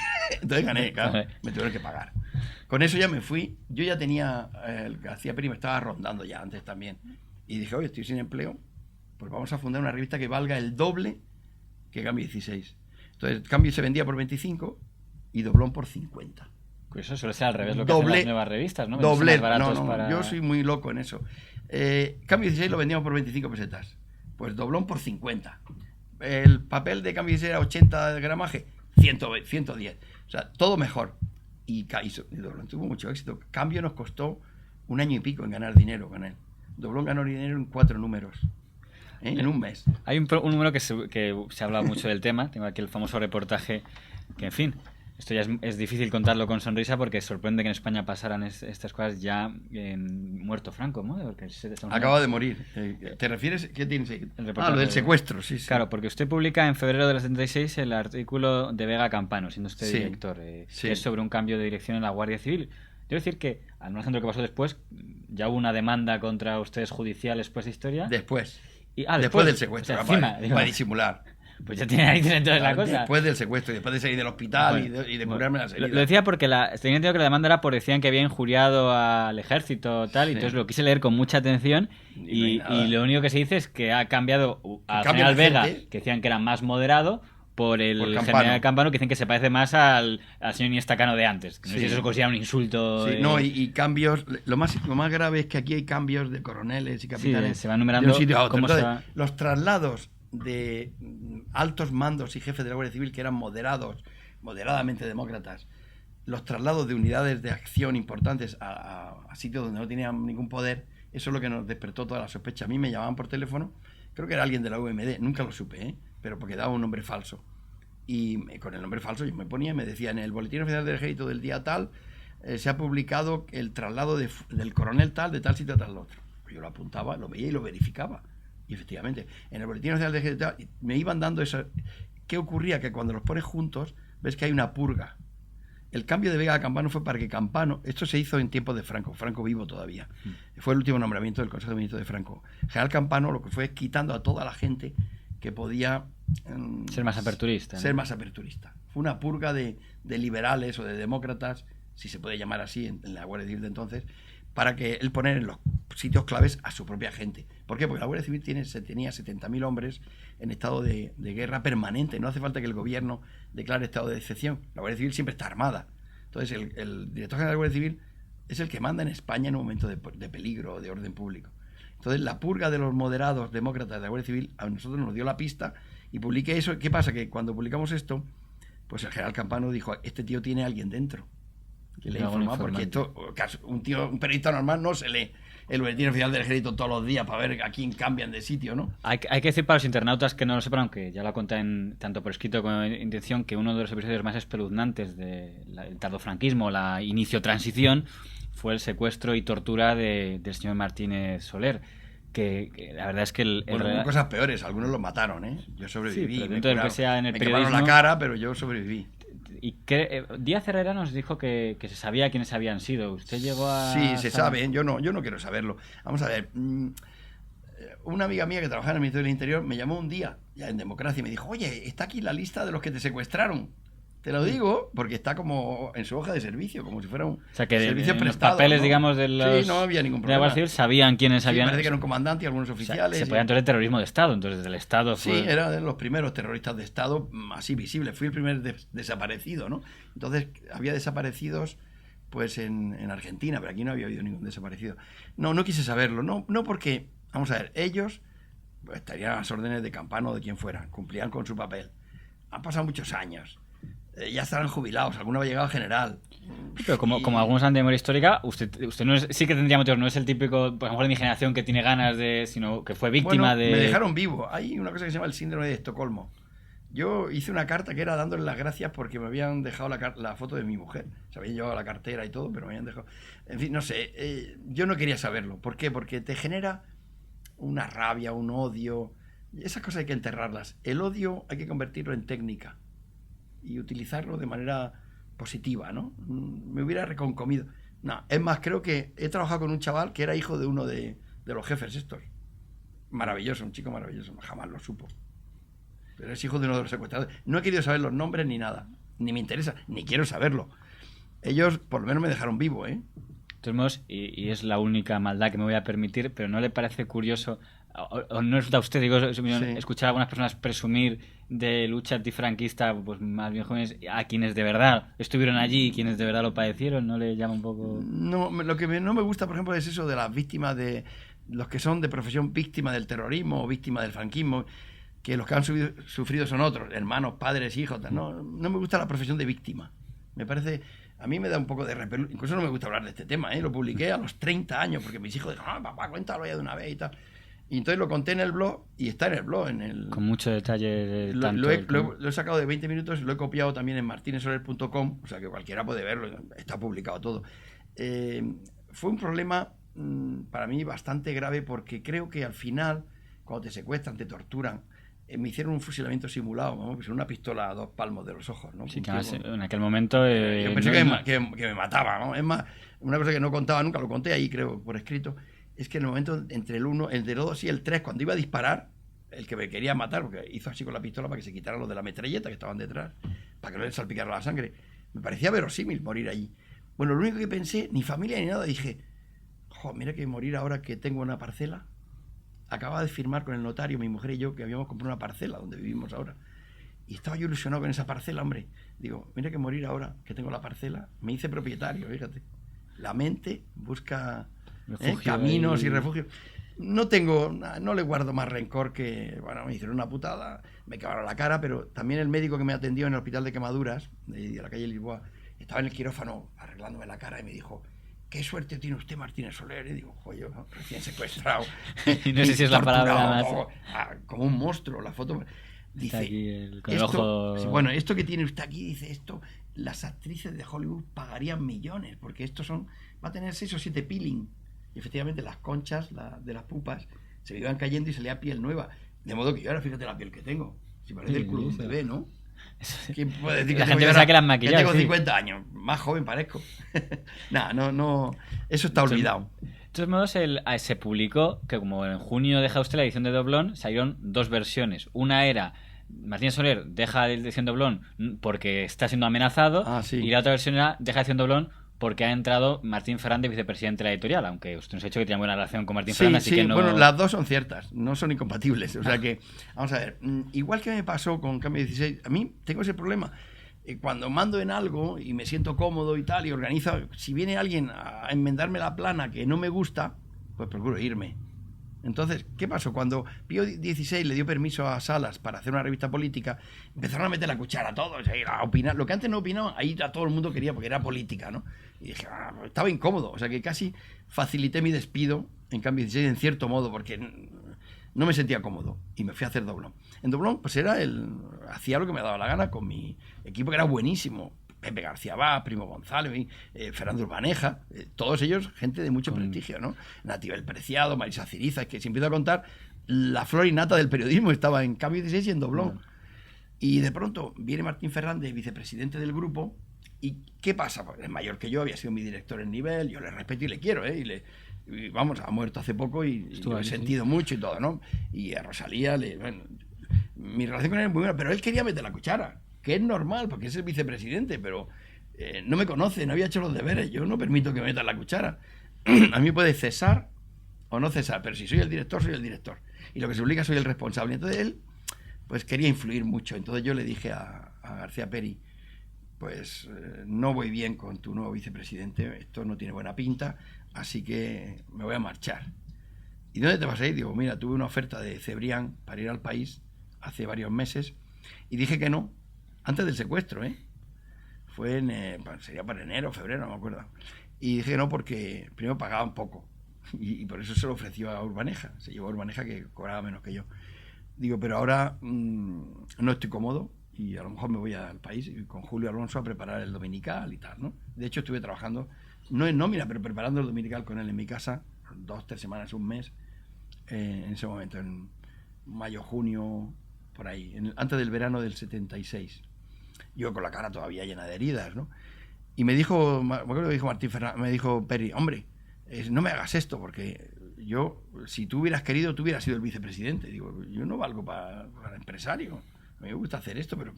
entonces gané, claro, me tuvieron que pagar. Con eso ya me fui. Yo ya tenía, el García Peri me estaba rondando ya antes también. Y dije: oye, estoy sin empleo, pues vamos a fundar una revista que valga el doble que Cambio 16. Entonces Cambio se vendía por 25 y Doblón por 50. Pues eso suele ser al revés lo que hacen las nuevas revistas, ¿no? Doble, no, para... yo soy muy loco en eso. Cambio 16 lo vendíamos por 25 pesetas. Pues Doblón por 50. El papel de Cambio 16 era 80 de gramaje, 110. O sea, todo mejor. Y Doblón tuvo mucho éxito. Cambio nos costó 1 año y pico en ganar dinero con él. Doblón ganó dinero en 4 números. En un mes. Hay un número que se habla mucho del tema. Tengo aquí el famoso reportaje que, en fin, esto ya es difícil contarlo con sonrisa porque sorprende que en España pasaran estas cosas ya muerto Franco, ¿no? Porque acaba de morir. ¿Te refieres? ¿Qué tienes ahí? Lo del secuestro, sí. Claro, porque usted publica en febrero del 76 el artículo de Vega Campano, siendo usted director, que es sobre un cambio de dirección en la Guardia Civil. Quiero decir que, al margen de lo que pasó después, ya hubo una demanda contra ustedes judicial después de historia. Después después del secuestro, o sea, para disimular. Pues ya tiene ahí dentro de la cosa. Después del secuestro, y después de salir del hospital y de curarme las heridas. Lo decía porque tenía entendido que la demanda era porque decían que había injuriado al ejército tal, y entonces lo quise leer con mucha atención y lo único que se dice es que ha cambiado al general Vega, que decían que era más moderado, por el general Campano, que dicen que se parece más al señor Iniesta Cano de antes. No sé si eso se considera un insulto. Sí, no, y cambios. Lo más grave es que aquí hay cambios de coroneles y capitanes. Se van numerando de un sitio a otro. Entonces, los traslados de altos mandos y jefes de la Guardia Civil que eran moderadamente demócratas, los traslados de unidades de acción importantes a sitios donde no tenían ningún poder, eso es lo que nos despertó toda la sospecha. A mí me llamaban por teléfono, creo que era alguien de la UMD, nunca lo supe, pero porque daba un nombre falso. Y con el nombre falso yo me ponía y me decía: en el Boletín Oficial del Ejército del día tal se ha publicado el traslado del coronel tal, de tal sitio a tal otro. Yo lo apuntaba, lo veía y lo verificaba. Y efectivamente, en el Boletín Oficial del Ejército me iban dando eso. ¿Qué ocurría? Que cuando los pones juntos, ves que hay una purga. El cambio de Vega a Campano fue para que Campano, esto se hizo en tiempos de Franco vivo todavía, fue el último nombramiento del Consejo de Ministros de Franco. General Campano lo que fue quitando a toda la gente que podía ser más aperturista. Fue una purga de liberales o de demócratas, si se puede llamar así en la Guardia Civil de entonces, para que él poner en los sitios claves a su propia gente. ¿Por qué? Porque la Guardia Civil tenía 70.000 hombres en estado de guerra permanente. No hace falta que el gobierno declare estado de excepción. La Guardia Civil siempre está armada. Entonces el director general de la Guardia Civil es el que manda en España en un momento de peligro o de orden público. Entonces la purga de los moderados demócratas de la Guardia Civil a nosotros nos dio la pista y publiqué eso. ¿Qué pasa? Que cuando publicamos esto, pues el general Campano dijo: este tío tiene a alguien dentro que le informa, porque esto, un periodista normal no se lee el Boletín Oficial del Ejército todos los días para ver a quién cambian de sitio, ¿no? Hay que decir para los internautas que no lo sepan, aunque ya lo conté tanto por escrito como en intención, que uno de los episodios más espeluznantes del tardofranquismo, la inicio-transición, fue el secuestro y tortura del señor Martínez Soler. Que la verdad es que hubo cosas peores, algunos lo mataron, ¿eh? Yo sobreviví. Sí, dentro del que sea en el periodismo, quemaron la cara, pero yo sobreviví. Y Díaz Herrera nos dijo que se sabía quiénes habían sido. ¿Usted llegó a...? Sí, se sabe. Yo no quiero saberlo. Vamos a ver. una amiga mía que trabajaba en el Ministerio del Interior me llamó un día, ya en Democracia, y me dijo, oye, está aquí la lista de los que te secuestraron. Te lo digo porque está como en su hoja de servicio, como si fuera un O sea, que servicio en los prestado, papeles, ¿no? digamos, de los... Sí, no había ningún de la Guardia problema. Civil sabían quiénes Sí, habían... parece que era un comandante y algunos o sea, oficiales. se y- podía entonces terrorismo de Estado, entonces desde el Estado Sí, fue... era de los primeros terroristas de Estado así visibles. Fui el primer desaparecido, ¿no? Entonces había desaparecidos pues en Argentina, pero aquí no había habido ningún desaparecido. No quise saberlo. No porque, vamos a ver, ellos pues, estarían a las órdenes de Campano o de quien fuera, cumplían con su papel. Han pasado muchos años. Ya estarán jubilados, alguno ha llegado a general. Pero como algunos han de memoria histórica, usted no es, sí que tendría motivos, no es el típico, por ejemplo, de mi generación que tiene ganas de, sino que fue víctima Bueno, de... me dejaron vivo. Hay una cosa que se llama el síndrome de Estocolmo. Yo hice una carta que era dándole las gracias porque me habían dejado la foto de mi mujer. Se habían llevado la cartera y todo, pero me habían dejado... En fin, no sé. Yo no quería saberlo. ¿Por qué? Porque te genera una rabia, un odio. Esas cosas hay que enterrarlas. El odio hay que convertirlo en técnica y utilizarlo de manera positiva, ¿no? Me hubiera reconcomido. No, es más, creo que he trabajado con un chaval que era hijo de uno de los jefes estos. Maravilloso, un chico maravilloso. Jamás lo supo. Pero es hijo de uno de los secuestradores. No he querido saber los nombres ni nada. Ni me interesa, ni quiero saberlo. Ellos por lo menos me dejaron vivo, ¿eh? De todos modos, y es la única maldad que me voy a permitir, pero ¿no le parece curioso, o no resulta a usted, digo, escuchar a algunas personas presumir de lucha antifranquista, pues más bien jóvenes, a quienes de verdad estuvieron allí y quienes de verdad lo padecieron? ¿No le llama un poco...? No, lo que no me gusta, por ejemplo, es eso de las víctimas de... Los que son de profesión víctimas del terrorismo o víctimas del franquismo, que los que han sufrido son otros, hermanos, padres, hijos. No me gusta la profesión de víctima. Me parece... A mí me da un poco de repelús. Incluso no me gusta hablar de este tema, ¿eh? Lo publiqué a los 30 años porque mis hijos dijeron, papá, cuéntalo ya de una vez y tal. Y entonces lo conté en el blog y está en el blog. Con mucho detalle. Lo he sacado de 20 minutos y lo he copiado también en martinesoler.com, o sea que cualquiera puede verlo, está publicado todo. Fue un problema para mí bastante grave porque creo que al final, cuando te secuestran, te torturan, me hicieron un fusilamiento simulado, ¿no? Pues una pistola a 2 palmos de los ojos, ¿no? Sí, que en aquel momento... yo pensé que me mataba, ¿no? Es más, una cosa que no contaba nunca, lo conté ahí, creo, por escrito, es que en el momento entre el 1, el de 2 y el 3, cuando iba a disparar, el que me quería matar, porque hizo así con la pistola para que se quitaran los de la metralleta que estaban detrás, para que no les salpicara la sangre, me parecía verosímil morir allí. Bueno, lo único que pensé, ni familia ni nada, dije, mira que morir ahora que tengo una parcela. Acababa de firmar con el notario, mi mujer y yo, que habíamos comprado una parcela donde vivimos ahora. Y estaba yo ilusionado con esa parcela, hombre. Digo, mira que morir ahora que tengo la parcela. Me hice propietario, fíjate. La mente busca caminos y refugios. No le guardo más rencor que, bueno, me hicieron una putada, me quemaron la cara, pero también el médico que me atendió en el hospital de Quemaduras, de la calle Lisboa, estaba en el quirófano arreglándome la cara y me dijo, qué suerte tiene usted, Martínez Soler. Y digo, yo recién secuestrado. Y no sé si es la palabra más... como un monstruo, la foto. Dice, aquí con el ojo... Bueno, esto que tiene usted aquí, dice esto, las actrices de Hollywood pagarían millones, porque estos va a tener 6 o 7 peeling. Y efectivamente las conchas de las pupas se me iban cayendo y salía piel nueva. De modo que yo ahora, fíjate la piel que tengo. Si parece el culo de un bebé, ¿no? ¿Quién puede decir la gente pensaba que las maquillaba? Tengo 50 años, más joven parezco. No, eso está olvidado. De todos modos, se publicó que como en junio deja usted la edición de Doblón, salieron 2 versiones. Una era Martínez Soler deja la edición de Doblón porque está siendo amenazado, sí. Y la otra versión era deja la edición de Doblón porque ha entrado Martín Fernández, vicepresidente de la editorial, aunque usted nos ha dicho que tiene buena relación con Martín Fernández, así que no... Bueno, las dos son ciertas, no son incompatibles. O sea que, vamos a ver, igual que me pasó con Cambio 16, a mí tengo ese problema. Cuando mando en algo y me siento cómodo y tal, y organizo, si viene alguien a enmendarme la plana que no me gusta, pues procuro irme. Entonces, ¿qué pasó? Cuando Pío XVI le dio permiso a Salas para hacer una revista política, empezaron a meter la cuchara a todos, a opinar. Lo que antes no opinaban, ahí a todo el mundo quería porque era política, ¿no? Y dije, estaba incómodo. O sea que casi facilité mi despido en Cambio 16 en cierto modo, porque no me sentía cómodo. Y me fui a hacer Doblón. En Doblón, pues hacía lo que me daba la gana con mi equipo, que era buenísimo. Pepe García Bá, Primo González, Fernando Urbaneja, todos ellos gente de mucho prestigio, ¿no? Natibel Preciado, Marisa Ciriza, es que si empiezo a contar, la flor innata del periodismo estaba en Cambio 16 y en Doblón. Y de pronto viene Martín Fernández, vicepresidente del grupo, y ¿qué pasa? Pues es mayor que yo, había sido mi director en nivel, yo le respeto y le quiero, y Y, vamos, ha muerto hace poco y lo he sentido mucho y todo, ¿no? Y a Rosalía, bueno, mi relación con él es muy buena, pero él quería meter la cuchara, que es normal, porque es el vicepresidente, pero no me conoce, no había hecho los deberes, yo no permito que me metan la cuchara. A mí puede cesar o no cesar, pero si soy el director, soy el director. Y lo que se obliga, soy el responsable. Entonces él, pues quería influir mucho. Entonces yo le dije a García Peri, pues no voy bien con tu nuevo vicepresidente, esto no tiene buena pinta, así que me voy a marchar. ¿Y dónde te vas a ir? Digo, mira, tuve una oferta de Cebrián para ir al país hace varios meses y dije que no, antes del secuestro, ¿eh? Fue sería para enero, febrero, no me acuerdo. Y dije que no porque primero pagaban poco y por eso se lo ofreció a Urbaneja, se llevó a Urbaneja que cobraba menos que yo. Digo, pero ahora no estoy cómodo y a lo mejor me voy al país y con Julio Alonso a preparar el dominical y tal, ¿no? De hecho estuve trabajando, no en nómina, pero preparando el dominical con él en mi casa, 2, 3 semanas, un mes, en ese momento, en mayo, junio, por ahí, antes del verano del 76. Yo con la cara todavía llena de heridas, ¿no? Y me dijo, me acuerdo que dijo Martín Fernández, me dijo Peri, hombre, no me hagas esto, porque yo, si tú hubieras querido, tú hubieras sido el vicepresidente. Digo, yo no valgo para empresario, a mí me gusta hacer esto, pero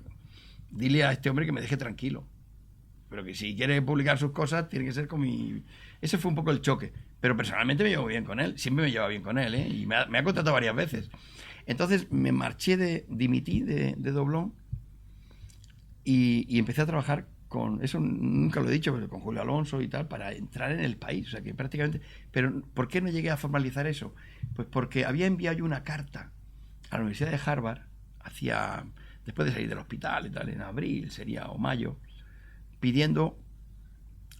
dile a este hombre que me deje tranquilo. Pero que si quiere publicar sus cosas, tiene que ser con mi... Ese fue un poco el choque. Pero personalmente me llevo bien con él, siempre me llevo bien con él, ¿eh? Y me ha contratado varias veces. Entonces me marché, dimití de Doblón y empecé a trabajar con, eso nunca lo he dicho, pero con Julio Alonso y tal, para entrar en el país. O sea que prácticamente... Pero ¿por qué no llegué a formalizar eso? Pues porque había enviado yo una carta a la Universidad de Harvard, después de salir del hospital y tal, en abril, sería, o mayo, pidiendo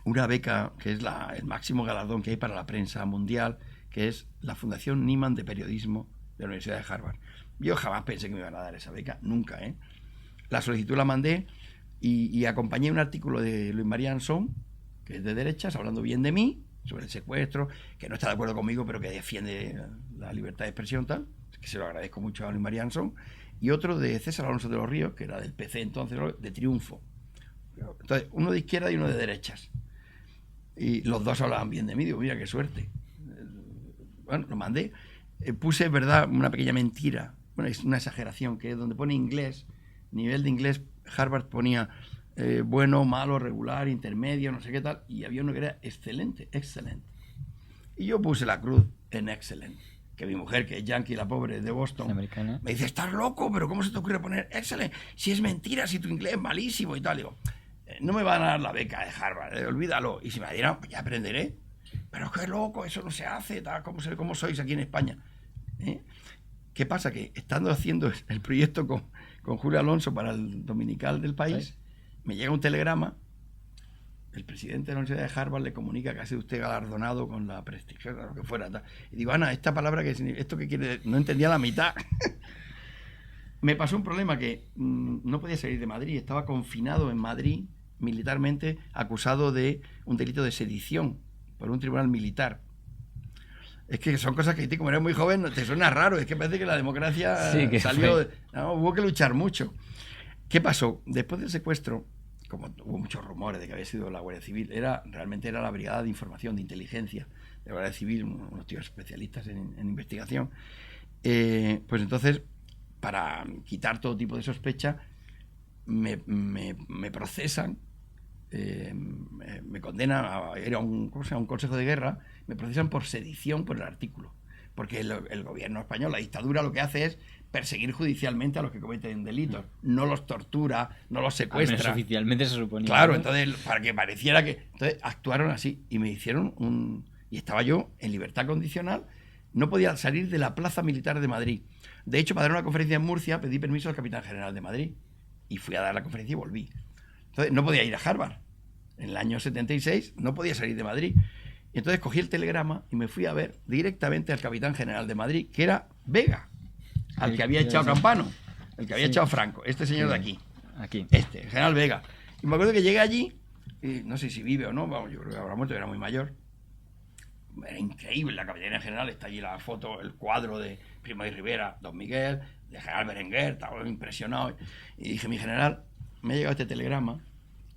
una beca que es el máximo galardón que hay para la prensa mundial, que es la Fundación Nieman de Periodismo de la Universidad de Harvard. Yo jamás pensé que me iban a dar esa beca, nunca, ¿eh? La solicitud la mandé y acompañé un artículo de Luis María Ansón, que es de derechas, hablando bien de mí, sobre el secuestro, que no está de acuerdo conmigo, pero que defiende la libertad de expresión, tal, que se lo agradezco mucho a Luis María Ansón, y otro de César Alonso de los Ríos, que era del PC entonces, de Triunfo. Entonces, uno de izquierda y uno de derechas. Y los dos hablaban bien de mí. Digo, mira qué suerte. Bueno, lo mandé. Puse, verdad, una pequeña mentira. Bueno, es una exageración, que es donde pone inglés, nivel de inglés, Harvard ponía bueno, malo, regular, intermedio, no sé qué tal, y había uno que era excelente, excelente. Y yo puse la cruz en excelente. Que mi mujer, que es yankee, la pobre, de Boston, americana, me dice, estás loco, pero ¿cómo se te ocurre poner excelente? Si es mentira, si tu inglés es malísimo y tal. Digo, no me van a dar la beca de Harvard, olvídalo. Y si me la dieran, pues ya aprenderé. Pero qué loco, eso no se hace, tal, ¿cómo sois aquí en España? ¿Qué pasa? Que estando haciendo el proyecto con Julio Alonso para el dominical del país, ¿sí? Me llega un telegrama, el presidente de la Universidad de Harvard le comunica que ha sido usted galardonado con la prestigiosa, lo que fuera, tal. Y digo, Ana, esta palabra, ¿esto qué quiere decir? No entendía la mitad. Me pasó un problema que no podía salir de Madrid, estaba confinado en Madrid militarmente, acusado de un delito de sedición por un tribunal militar. Es que son cosas que, como eres muy joven, te suena raro. Es que parece que la democracia salió... No, hubo que luchar mucho. ¿Qué pasó? Después del secuestro, como hubo muchos rumores de que había sido la Guardia Civil, realmente era la Brigada de Información, de Inteligencia de la Guardia Civil, unos tíos especialistas en investigación. Pues entonces, para quitar todo tipo de sospecha, me procesan, me condenan a ir a un consejo de guerra, me procesan por sedición por el artículo, porque el gobierno español, la dictadura, lo que hace es perseguir judicialmente a los que cometen delitos, no los tortura, no los secuestra. Oficialmente se suponía. Claro, entonces, para que pareciera que... Entonces actuaron así y me hicieron y estaba yo en libertad condicional, no podía salir de la Plaza Militar de Madrid. De hecho, para dar una conferencia en Murcia, pedí permiso al capitán general de Madrid y fui a dar la conferencia y volví. Entonces, no podía ir a Harvard. En el año 76 no podía salir de Madrid. Y entonces cogí el telegrama y me fui a ver directamente al capitán general de Madrid, que era Vega, al que había echado Campano, el que había echado Franco, este señor de aquí. El general Vega. Y me acuerdo que llegué allí, y no sé si vive o no, vamos, yo creo que habrá muerto, era muy mayor. Era increíble la capitanía general, está allí la foto, el cuadro de Primo de Rivera, Don Miguel, de general Berenguer, estaba impresionado. Y dije, mi general, me ha llegado este telegrama,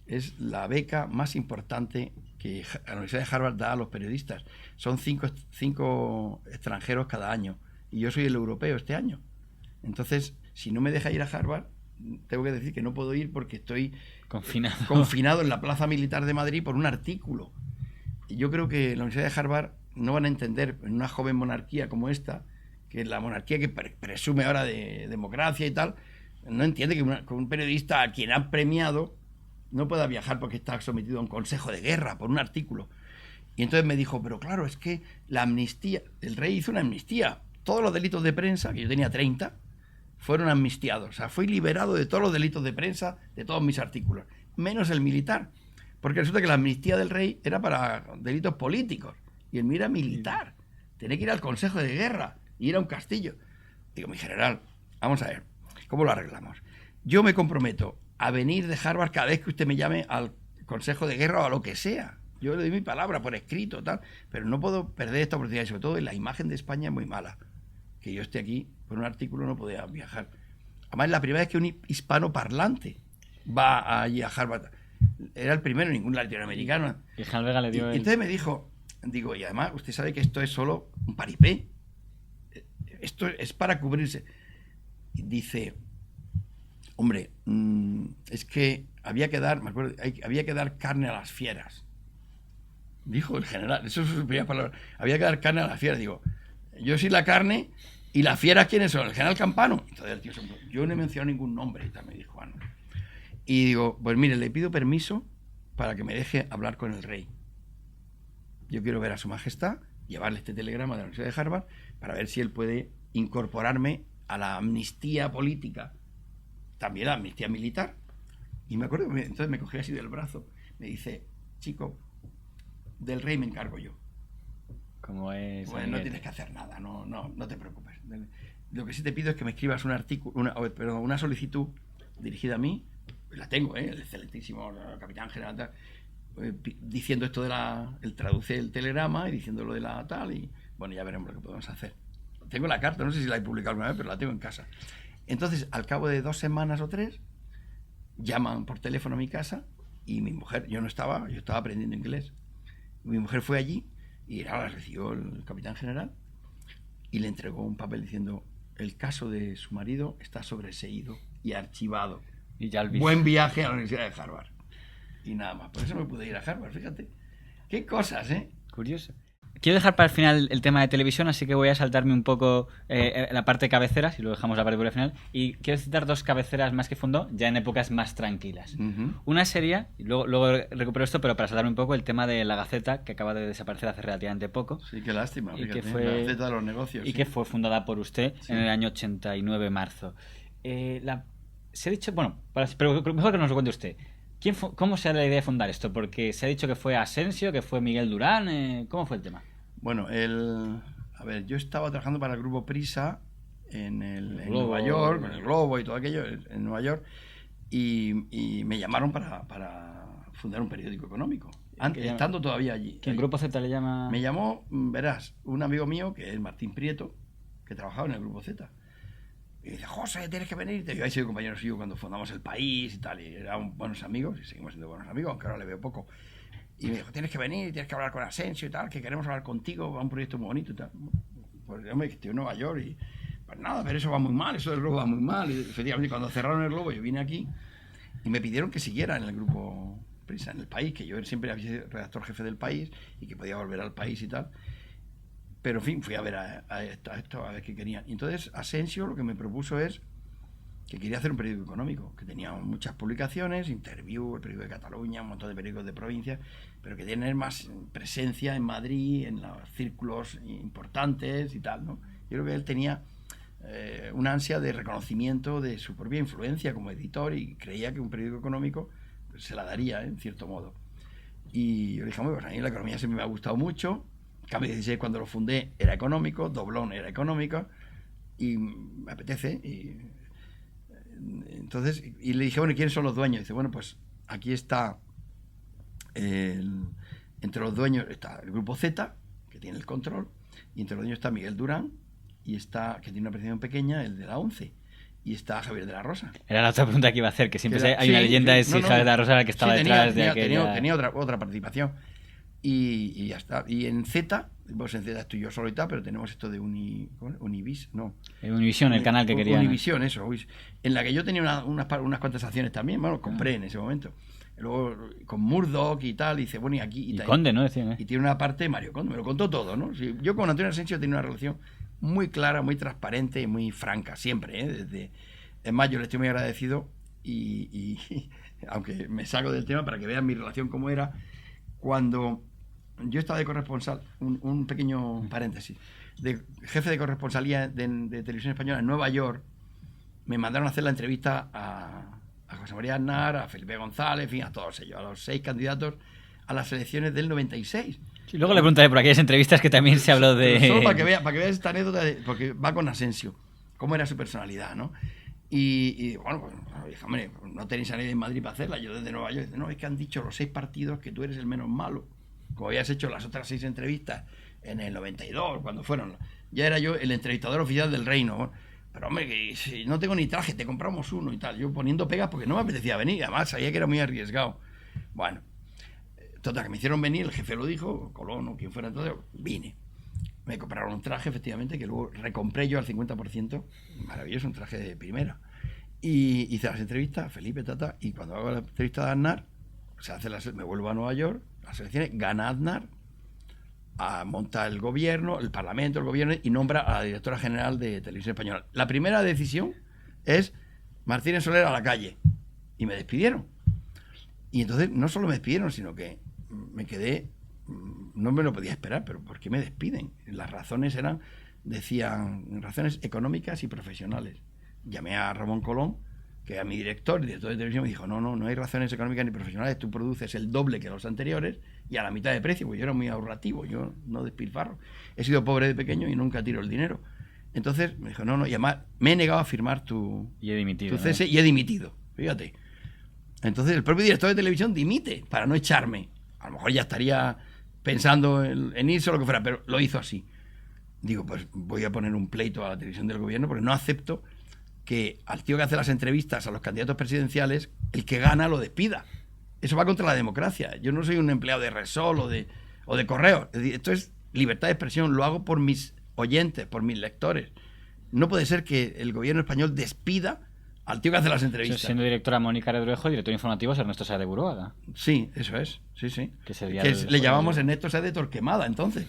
es la beca más importante que la Universidad de Harvard da a los periodistas. Son cinco extranjeros cada año. Y yo soy el europeo este año. Entonces, si no me deja ir a Harvard, tengo que decir que no puedo ir porque estoy confinado en la Plaza Militar de Madrid por un artículo. Y yo creo que la Universidad de Harvard no van a entender, en una joven monarquía como esta, que es la monarquía que presume ahora de democracia y tal, no entiende que un periodista a quien han premiado no pueda viajar porque está sometido a un consejo de guerra por un artículo. Y entonces me dijo, pero claro, es que la amnistía, el rey hizo una amnistía. Todos los delitos de prensa, que yo tenía 30, fueron amnistiados. O sea, fui liberado de todos los delitos de prensa, de todos mis artículos, menos el militar. Porque resulta que la amnistía del rey era para delitos políticos y el mío era militar. Tenía que ir al consejo de guerra y ir a un castillo. Digo, mi general, vamos a ver, ¿cómo lo arreglamos? Yo me comprometo a venir de Harvard cada vez que usted me llame al consejo de guerra o a lo que sea. Yo le doy mi palabra por escrito, tal, pero no puedo perder esta oportunidad. Y sobre todo la imagen de España es muy mala. Que yo esté aquí por un artículo no podía viajar. Además, es la primera vez que un hispano parlante va allí a Harvard. Era el primero, ningún latinoamericano. Y Jalvega le dio entonces me dijo, digo, y además usted sabe que esto es solo un paripé. Esto es para cubrirse. Y dice, hombre, es que había que dar, me acuerdo, había que dar carne a las fieras. Dijo el general, eso es su primera palabra. Había que dar carne a las fieras. Digo, yo soy la carne y las fieras, ¿quiénes son? El general Campano. Entonces el tío, yo no he mencionado ningún nombre. Y tal, me dijo, bueno. Y digo, pues mire, le pido permiso para que me deje hablar con el rey. Yo quiero ver a su majestad, llevarle este telegrama de la Universidad de Harvard para ver si él puede incorporarme a la amnistía política, también la amnistía militar. Y me acuerdo, entonces me cogió así del brazo, me dice, chico, del rey me encargo yo. Como es. Bueno, no tienes que hacer nada, no te preocupes. Lo que sí te pido es que me escribas un artículo, una solicitud dirigida a mí, la tengo, el excelentísimo capitán general, diciendo esto él traduce el telegrama y diciendo lo de la tal, y bueno, ya veremos lo que podemos hacer. Tengo la carta, no sé si la he publicado alguna vez, pero la tengo en casa. Entonces, al cabo de 2 semanas o 3, llaman por teléfono a mi casa y mi mujer, yo estaba aprendiendo inglés. Mi mujer fue allí y la recibió el capitán general y le entregó un papel diciendo, el caso de su marido está sobreseído y archivado. Y ya Buen viaje a la Universidad de Harvard. Y nada más, por eso me pude ir a Harvard, fíjate. Qué cosas, ¿eh? Curioso. Quiero dejar para el final el tema de televisión, así que voy a saltarme un poco la parte de cabeceras y lo dejamos la parte por el final. Y quiero citar 2 cabeceras más que fundó, ya en épocas más tranquilas. Una sería, y luego recupero esto, pero para saltarme un poco, el tema de La Gaceta, que acaba de desaparecer hace relativamente poco. Sí, qué lástima, y fíjate, que fue, La Gaceta de los Negocios. Y que fue fundada por usted en el año 89, marzo. Se ha dicho, bueno, pero mejor que nos lo cuente usted. ¿Cómo se da la idea de fundar esto? Porque se ha dicho que fue Asensio, que fue Miguel Durán. ¿Cómo fue el tema? Bueno, yo estaba trabajando para el grupo Prisa en Nueva York, con el Globo y todo aquello, en Nueva York, y me llamaron para fundar un periódico económico, estando todavía allí. ¿Qué grupo Z le llama? Me llamó, verás, un amigo mío, que es Martín Prieto, que trabajaba en el grupo Z. Y dice, José, tienes que venir. Yo he sido compañero suyo cuando fundamos El País y tal, y éramos buenos amigos, y seguimos siendo buenos amigos, aunque ahora le veo poco. Y me dijo, tienes que venir, tienes que hablar con Asensio y tal, que queremos hablar contigo, va un proyecto muy bonito y tal. Pues yo me estoy en Nueva York y pues nada, pero eso va muy mal, eso del Globo va muy mal. Y efectivamente, cuando cerraron el Globo, yo vine aquí y me pidieron que siguiera en el grupo Prisa, en El País, que yo siempre había sido redactor jefe del País y que podía volver al País y tal. Pero en fin, fui a ver a esto, a ver qué querían. Y entonces Asensio lo que me propuso es que quería hacer un periódico económico, que tenía muchas publicaciones, Interview, el periódico de Cataluña, un montón de periódicos de provincia, pero que tener más presencia en Madrid, en los círculos importantes y tal, ¿no? Yo creo que él tenía una ansia de reconocimiento de su propia influencia como editor y creía que un periódico económico pues, se la daría, en cierto modo. Y yo le dije, pues a mí la economía siempre me ha gustado mucho. Cambio 16, cuando lo fundé, era económico, Doblón era económico, y me apetece. Y entonces, y le dije, bueno, ¿quiénes son los dueños? Y dice, bueno, pues aquí está, entre los dueños está el grupo Z, que tiene el control, y entre los dueños está Miguel Durán, y está, que tiene una participación pequeña, el de la ONCE, y está Javier de la Rosa. Era la otra pregunta que iba a hacer, que siempre hay una leyenda de si Javier de la Rosa era el que estaba detrás de aquella... Tenía otra participación. y ya está. Y en Z, pues en Z estoy yo solo y tal, pero tenemos esto de Univis, no. Univisión, el canal que quería. Univisión, eso. En la que yo tenía unas cuantas acciones también, bueno, compré en ese momento. Luego con Murdoch y tal, y dice, bueno, y aquí... Y Conde, ¿no? Decían, Y tiene una parte Mario Conde, me lo contó todo, ¿no? Sí, yo con Antonio Asensio tenía una relación muy clara, muy transparente y muy franca, siempre, ¿eh? Es más, yo le estoy muy agradecido y aunque me salgo del tema para que vean mi relación cómo era, cuando yo estaba de corresponsal, un pequeño paréntesis, de jefe de corresponsalía de Televisión Española en Nueva York, me mandaron a hacer la entrevista a José María Aznar, a Felipe González, en fin, a todos ellos, a los 6 candidatos a las elecciones del 96. Sí, luego le preguntaré por aquellas entrevistas que también se habló de... Solo para que veas esta anécdota, porque va con Asensio, cómo era su personalidad, ¿no? Y bueno, pues dije, hombre, no tenéis a nadie en Madrid para hacerla, yo desde Nueva York, no, es que han dicho los 6 partidos que tú eres el menos malo, como habías hecho las otras 6 entrevistas en el 92, cuando fueron, ya era yo el entrevistador oficial del reino, ¿no? Pero hombre, que si no tengo ni traje, te compramos uno y tal. Yo poniendo pegas porque no me apetecía venir, además sabía que era muy arriesgado. Bueno, total, que me hicieron venir, el jefe lo dijo, Colón o quien fuera, entonces vine. Me compraron un traje, efectivamente, que luego recompré yo al 50%, maravilloso, un traje de primera. Y hice las entrevistas, Felipe, tata, y cuando hago la entrevista de Aznar, me vuelvo a Nueva York, las elecciones, gana Aznar, monta el gobierno, el parlamento, el gobierno, y nombra a la directora general de Televisión Española. La primera decisión es Martínez Soler a la calle, y me despidieron. Y entonces no solo me despidieron, sino que me quedé, no me lo podía esperar, pero ¿por qué me despiden? Las razones decían razones económicas y profesionales. Llamé a Ramón Colón, que era mi director de televisión, me dijo, no hay razones económicas ni profesionales, tú produces el doble que los anteriores y a la mitad de precio, porque yo era muy ahorrativo, yo no despilfarro. He sido pobre de pequeño y nunca tiro el dinero. Entonces me dijo, y además me he negado a firmar tu cese, y he dimitido, fíjate. Entonces el propio director de televisión dimite para no echarme. A lo mejor ya estaría pensando en irse o lo que fuera, pero lo hizo así. Digo, pues voy a poner un pleito a la televisión del gobierno porque no acepto que al tío que hace las entrevistas a los candidatos presidenciales, el que gana lo despida. Eso va contra la democracia. Yo no soy un empleado de Resol o de Correo. Es decir, esto es libertad de expresión. Lo hago por mis oyentes, por mis lectores. No puede ser que el gobierno español despida al tío que hace las entrevistas. Siendo directora Mónica Redruejo y director informativo es Ernesto Sáez de Buruaga. Sí, eso es. Sí. Que le llamamos Ernesto Sáez de Torquemada entonces.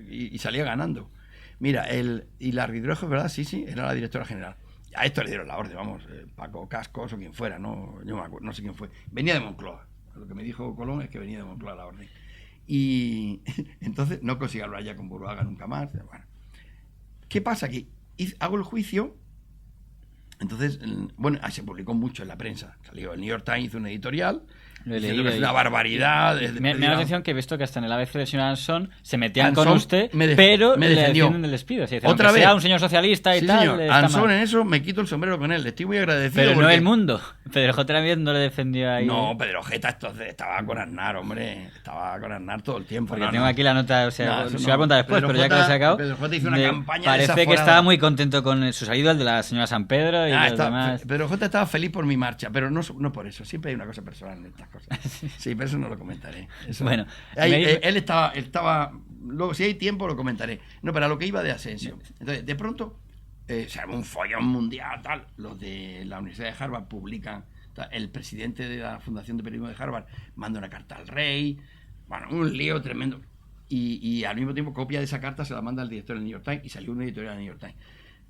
Y salía ganando. Mira, y la Redruejo, ¿verdad? Sí, era la directora general. A esto le dieron la orden, vamos, Paco Cascos o quien fuera, no sé quién fue. Venía de Moncloa. Lo que me dijo Colón es que venía de Moncloa la orden. Y entonces no consigo hablar ya con Buruaga nunca más. Bueno, ¿qué pasa? Que hago el juicio. Entonces, bueno, se publicó mucho en la prensa. Salió el New York Times, hizo un editorial diciendo que es una barbaridad. Me da la atención que he visto que hasta en el ABC del señor Anson se metían con usted, pero me le defendió. defienden del despido. O sea, Otra vez. Sea un señor socialista y sí, tal. Señor. Anson en eso me quito el sombrero con él. Le estoy muy agradecido. Pero porque... no el mundo. Pedro J. también no le defendió ahí. No, Pedro J. estaba con Aznar, hombre. Estaba con Aznar todo el tiempo. Porque tengo aquí la nota, o sea, se va a contar después, Pedro pero ya que lo he sacado. Pedro J. hizo una campaña parece que estaba muy contento con su salida, el de la señora San Pedro y los demás. Pedro J. estaba feliz por mi marcha, pero no por eso. Siempre hay una cosa personal en estas cosas. Sí, pero eso no lo comentaré. Eso, bueno, él estaba. Luego, si hay tiempo, lo comentaré. No, pero a lo que iba de Asensio. Entonces, de pronto, se armó un follón mundial, tal. Los de la Universidad de Harvard publican. El presidente de la Fundación de Periodismo de Harvard manda una carta al rey. Bueno, un lío tremendo. Y al mismo tiempo, copia de esa carta se la manda al director del New York Times y salió una editorial del New York Times.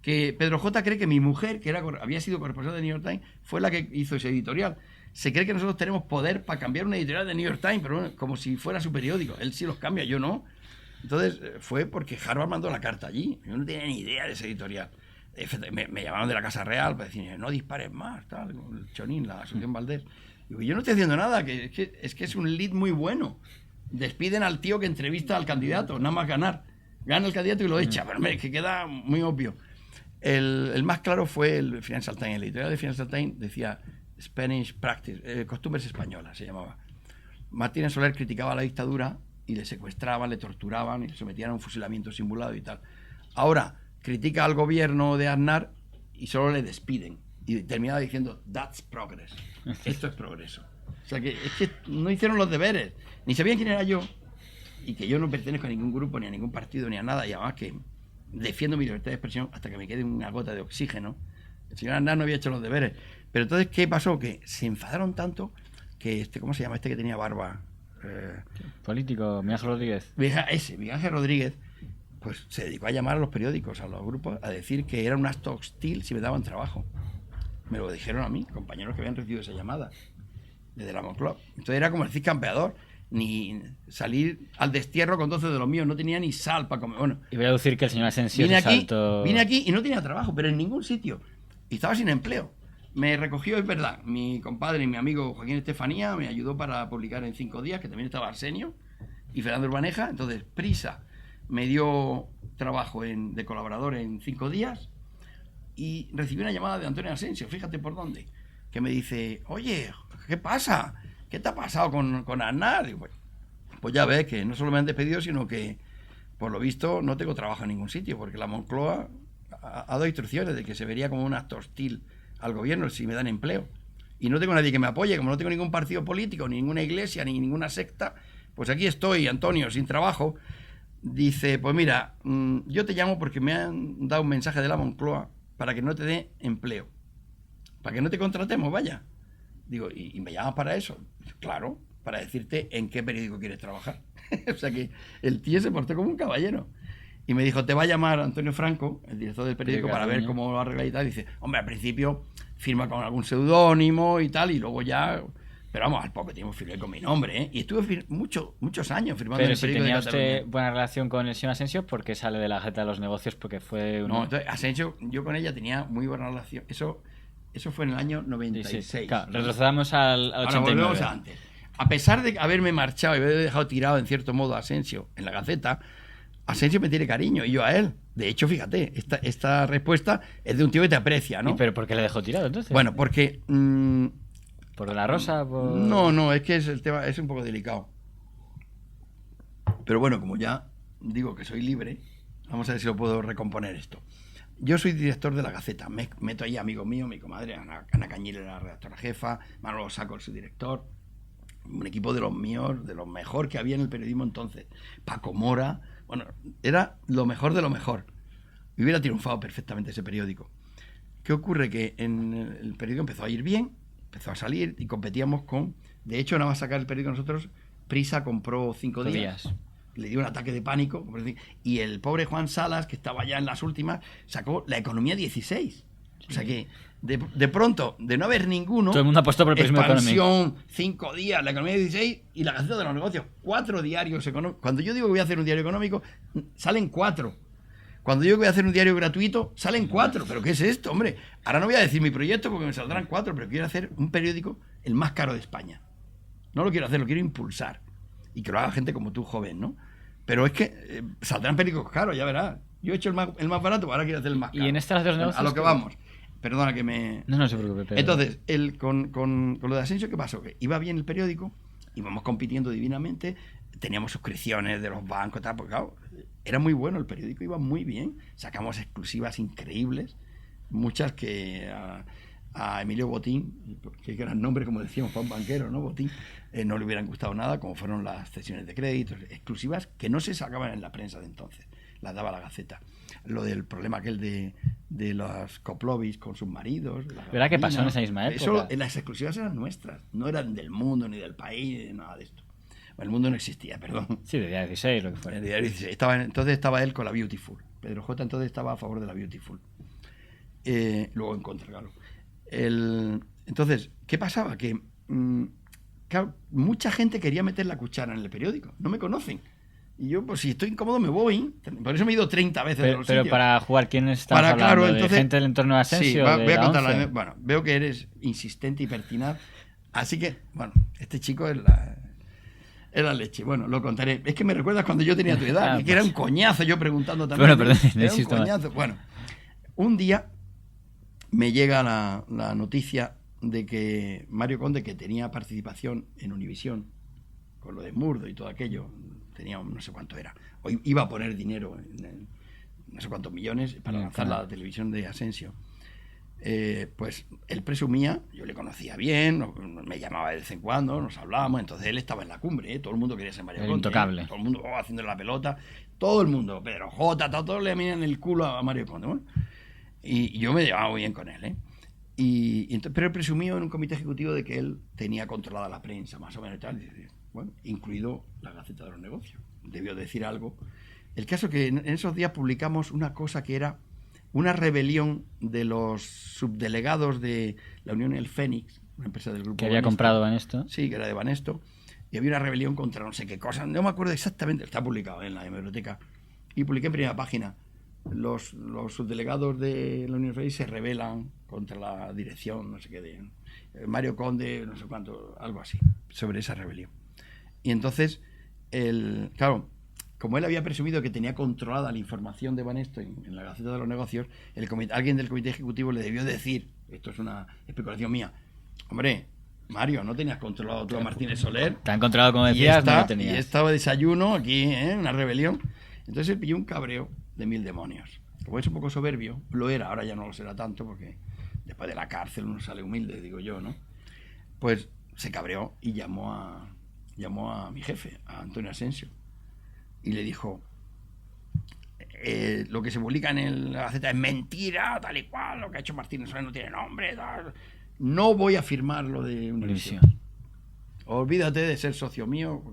Que Pedro J. cree que mi mujer, que había sido corresponsal del New York Times, fue la que hizo ese editorial. Se cree que nosotros tenemos poder para cambiar una editorial del New York Times, pero bueno, como si fuera su periódico. Él sí los cambia, yo no. Entonces fue porque Harvard mandó la carta allí. Yo no tenía ni idea de ese editorial. Me llamaron de la Casa Real para decir, no dispares más, tal, con el Chonín, la Asunción Valdés. Digo, yo no estoy haciendo nada, es que es un lead muy bueno. Despiden al tío que entrevista al candidato, nada más ganar. Gana el candidato y lo echa, pero es que queda muy obvio. El más claro fue el Financial Times. El editorial de Financial Times decía Spanish Practice, costumbres españolas se llamaba. Martínez Soler criticaba la dictadura y le secuestraban, le torturaban y le sometían a un fusilamiento simulado y tal. Ahora critica al gobierno de Aznar y solo le despiden. Y terminaba diciendo, that's progress. Esto es progreso. O sea, que es que no hicieron los deberes. Ni sabían quién era yo. y que yo no pertenezco a ningún grupo, ni a ningún partido, ni a nada, y además que defiendo mi libertad de expresión hasta que me quede una gota de oxígeno. El señor Aznar no había hecho los deberes. Pero entonces, ¿qué pasó? Que se enfadaron tanto que ¿cómo se llama? Este que tenía barba. Político, Miguel Ángel Rodríguez. Miguel Ángel Rodríguez, pues se dedicó a llamar a los periódicos, a los grupos, a decir que era un acto hostil si me daban trabajo. Me lo dijeron a mí, compañeros que habían recibido esa llamada desde la Moncloa. Entonces era como decir campeador, ni salir al destierro con 12 de los míos, no tenía ni sal para comer. Bueno, Y voy a decir que el señor Asensio vine aquí y no tenía trabajo, pero en ningún sitio. Y estaba sin empleo. Me recogió, es verdad, mi compadre y mi amigo Joaquín Estefanía me ayudó para publicar en 5 días, que también estaba Arsenio y Fernando Urbaneja. Entonces, Prisa me dio trabajo de colaborador en 5 días y recibí una llamada de Antonio Asensio, fíjate por dónde, que me dice, oye, ¿qué pasa? ¿Qué te ha pasado con Aznar? Y pues ya ves que no solo me han despedido, sino que, por lo visto, no tengo trabajo en ningún sitio, porque la Moncloa ha dado instrucciones de que se vería como un acto hostil al gobierno si me dan empleo. Y no tengo nadie que me apoye, como no tengo ningún partido político, ni ninguna iglesia, ni ninguna secta, pues aquí estoy, Antonio, sin trabajo. Dice, pues mira, yo te llamo porque me han dado un mensaje de la Moncloa para que no te dé empleo, para que no te contratemos, vaya. Digo, ¿y me llamas para eso? Claro, para decirte en qué periódico quieres trabajar. O sea que el tío se portó como un caballero. Y me dijo, te va a llamar Antonio Franco, el director del periódico, para ver cómo lo arregla y tal. Y dice, hombre, al principio firma con algún seudónimo y tal, y luego ya... Pero vamos, al poco tiempo firmé con mi nombre, ¿eh? Y estuve muchos años firmando en el periódico de Cataluña. Pero si tenía usted buena relación con el señor Asensio, ¿por qué sale de la Gaceta de los Negocios? Porque fue... No, entonces, Asensio, yo con ella tenía muy buena relación. Eso fue en el año 96. Sí. Claro, retrocedamos al 89. Ahora volvemos a antes. A pesar de haberme marchado y haber dejado tirado, en cierto modo, a Asensio en la Gaceta, Asensio me tiene cariño y yo a él. De hecho, fíjate, esta respuesta es de un tío que te aprecia, ¿no? ¿Y pero por qué le dejó tirado entonces? Bueno, porque... ¿Por la rosa? Por... No, es que el tema es un poco delicado. Pero bueno, como ya digo que soy libre, vamos a ver si lo puedo recomponer esto. Yo soy director de la Gaceta. Me meto ahí amigos míos, mi comadre Ana Cañil era la redactora jefa, Manolo Saco, su director. Un equipo de los míos, de lo mejor que había en el periodismo entonces. Paco Mora, bueno, era lo mejor de lo mejor. Y hubiera triunfado perfectamente ese periódico. ¿Qué ocurre? Que en el periódico empezó a ir bien, empezó a salir y competíamos con... De hecho, nada más sacar el periódico nosotros, Prisa compró 5 días. Le dio un ataque de pánico. Y el pobre Juan Salas, que estaba ya en las últimas, sacó La Economía 16. O sea que, de pronto, de no haber ninguno... Todo el mundo apostó por el periodismo económico. Expansión, 5 días, La Economía 16 y La Gaceta de los Negocios. 4 diarios económicos. Cuando yo digo que voy a hacer un diario económico, salen 4. Cuando yo digo que voy a hacer un diario gratuito, salen 4. ¿Pero qué es esto, hombre? Ahora no voy a decir mi proyecto porque me saldrán 4, pero quiero hacer un periódico el más caro de España. No lo quiero hacer, lo quiero impulsar. Y que lo haga gente como tú, joven, ¿no? Pero es que saldrán periódicos caros, ya verás. Yo he hecho el más barato, ahora quiero hacer el más caro. Y en estas dos negocios... A lo que vamos. Perdona que me... No se preocupe. Pero... Entonces, con lo de Asensio, ¿qué pasó? Que iba bien el periódico, íbamos compitiendo divinamente, teníamos suscripciones de los bancos, tal, porque claro, era muy bueno el periódico, iba muy bien, sacamos exclusivas increíbles, muchas que a Emilio Botín, que gran nombre, como decíamos, para un banquero, ¿no? Botín, no le hubieran gustado nada, como fueron las cesiones de créditos, exclusivas que no se sacaban en la prensa de entonces, las daba la Gaceta. Lo del problema aquel de los Koplovis con sus maridos. ¿Verdad que pasó en esa misma época? Las exclusivas eran nuestras, no eran del Mundo, ni del País, ni nada de esto. Bueno, el Mundo no existía, perdón. Sí, de día 16, lo que fuera. De día 16. Entonces estaba él con la Beautiful. Pedro J. entonces estaba a favor de la Beautiful. Luego en contra, claro. Entonces, ¿qué pasaba? Que claro, mucha gente quería meter la cuchara en el periódico. No me conocen. Y yo, pues si estoy incómodo, me voy. Por eso me he ido 30 veces de los Pero sitios. para jugar, ¿quién está hablando? Claro, entonces, ¿De gente del entorno de Asensio? Sí, voy a contar. 11? Bueno, veo que eres insistente y pertinaz. Así que, bueno, este chico es la leche. Bueno, lo contaré. Es que me recuerdas cuando yo tenía tu edad, que era un coñazo yo preguntando también. Bueno, perdón, era un coñazo. Bueno, un día me llega la noticia de que Mario Conde, que tenía participación en Univisión, con lo de Murdo y todo aquello, tenía no sé cuánto era, o iba a poner dinero en no sé cuántos millones para lanzar la televisión de Asensio. pues él presumía, yo le conocía bien, me llamaba de vez en cuando, nos hablábamos, entonces él estaba en la cumbre, ¿eh? Todo el mundo quería ser Mario El Conde, intocable. todo el mundo haciendo la pelota, todo el mundo, Pedro J, todos le miran el culo a Mario Conde, bueno, y yo me llevaba muy bien con él, ¿eh? Pero él presumió en un comité ejecutivo de que él tenía controlada la prensa, más o menos y tal, bueno, incluido la Gaceta de los Negocios, debió decir algo. El caso que en esos días publicamos una cosa que era una rebelión de los subdelegados de la Unión El Fénix, una empresa del grupo Que había Banesto. comprado Banesto. Sí, que era de Banesto. Y había una rebelión contra no sé qué cosa. No me acuerdo exactamente, está publicado en la biblioteca. Y publiqué en primera página. Los subdelegados de la Unión El Fénix se rebelan contra la dirección, no sé qué, de Mario Conde, no sé cuánto, algo así, sobre esa rebelión. Y entonces, claro, como él había presumido que tenía controlada la información de Banesto en la Gaceta de los Negocios, alguien del comité ejecutivo le debió decir, esto es una especulación mía, hombre, Mario, ¿no tenías controlado tú a Martínez Soler? Te han controlado, como decías, no lo tenías. Y estaba desayuno aquí, una rebelión. Entonces él pilló un cabreo de 1000 demonios. Como es un poco soberbio, lo era, ahora ya no lo será tanto, porque después de la cárcel uno sale humilde, digo yo, ¿no? Pues se cabreó y llamó a mi jefe, a Antonio Asensio, y le dijo, lo que se publica en la Gaceta es mentira, tal y cual, lo que ha hecho Martínez Soler no tiene nombre, tal. No voy a firmar lo de Univisión. Olvídate de ser socio mío.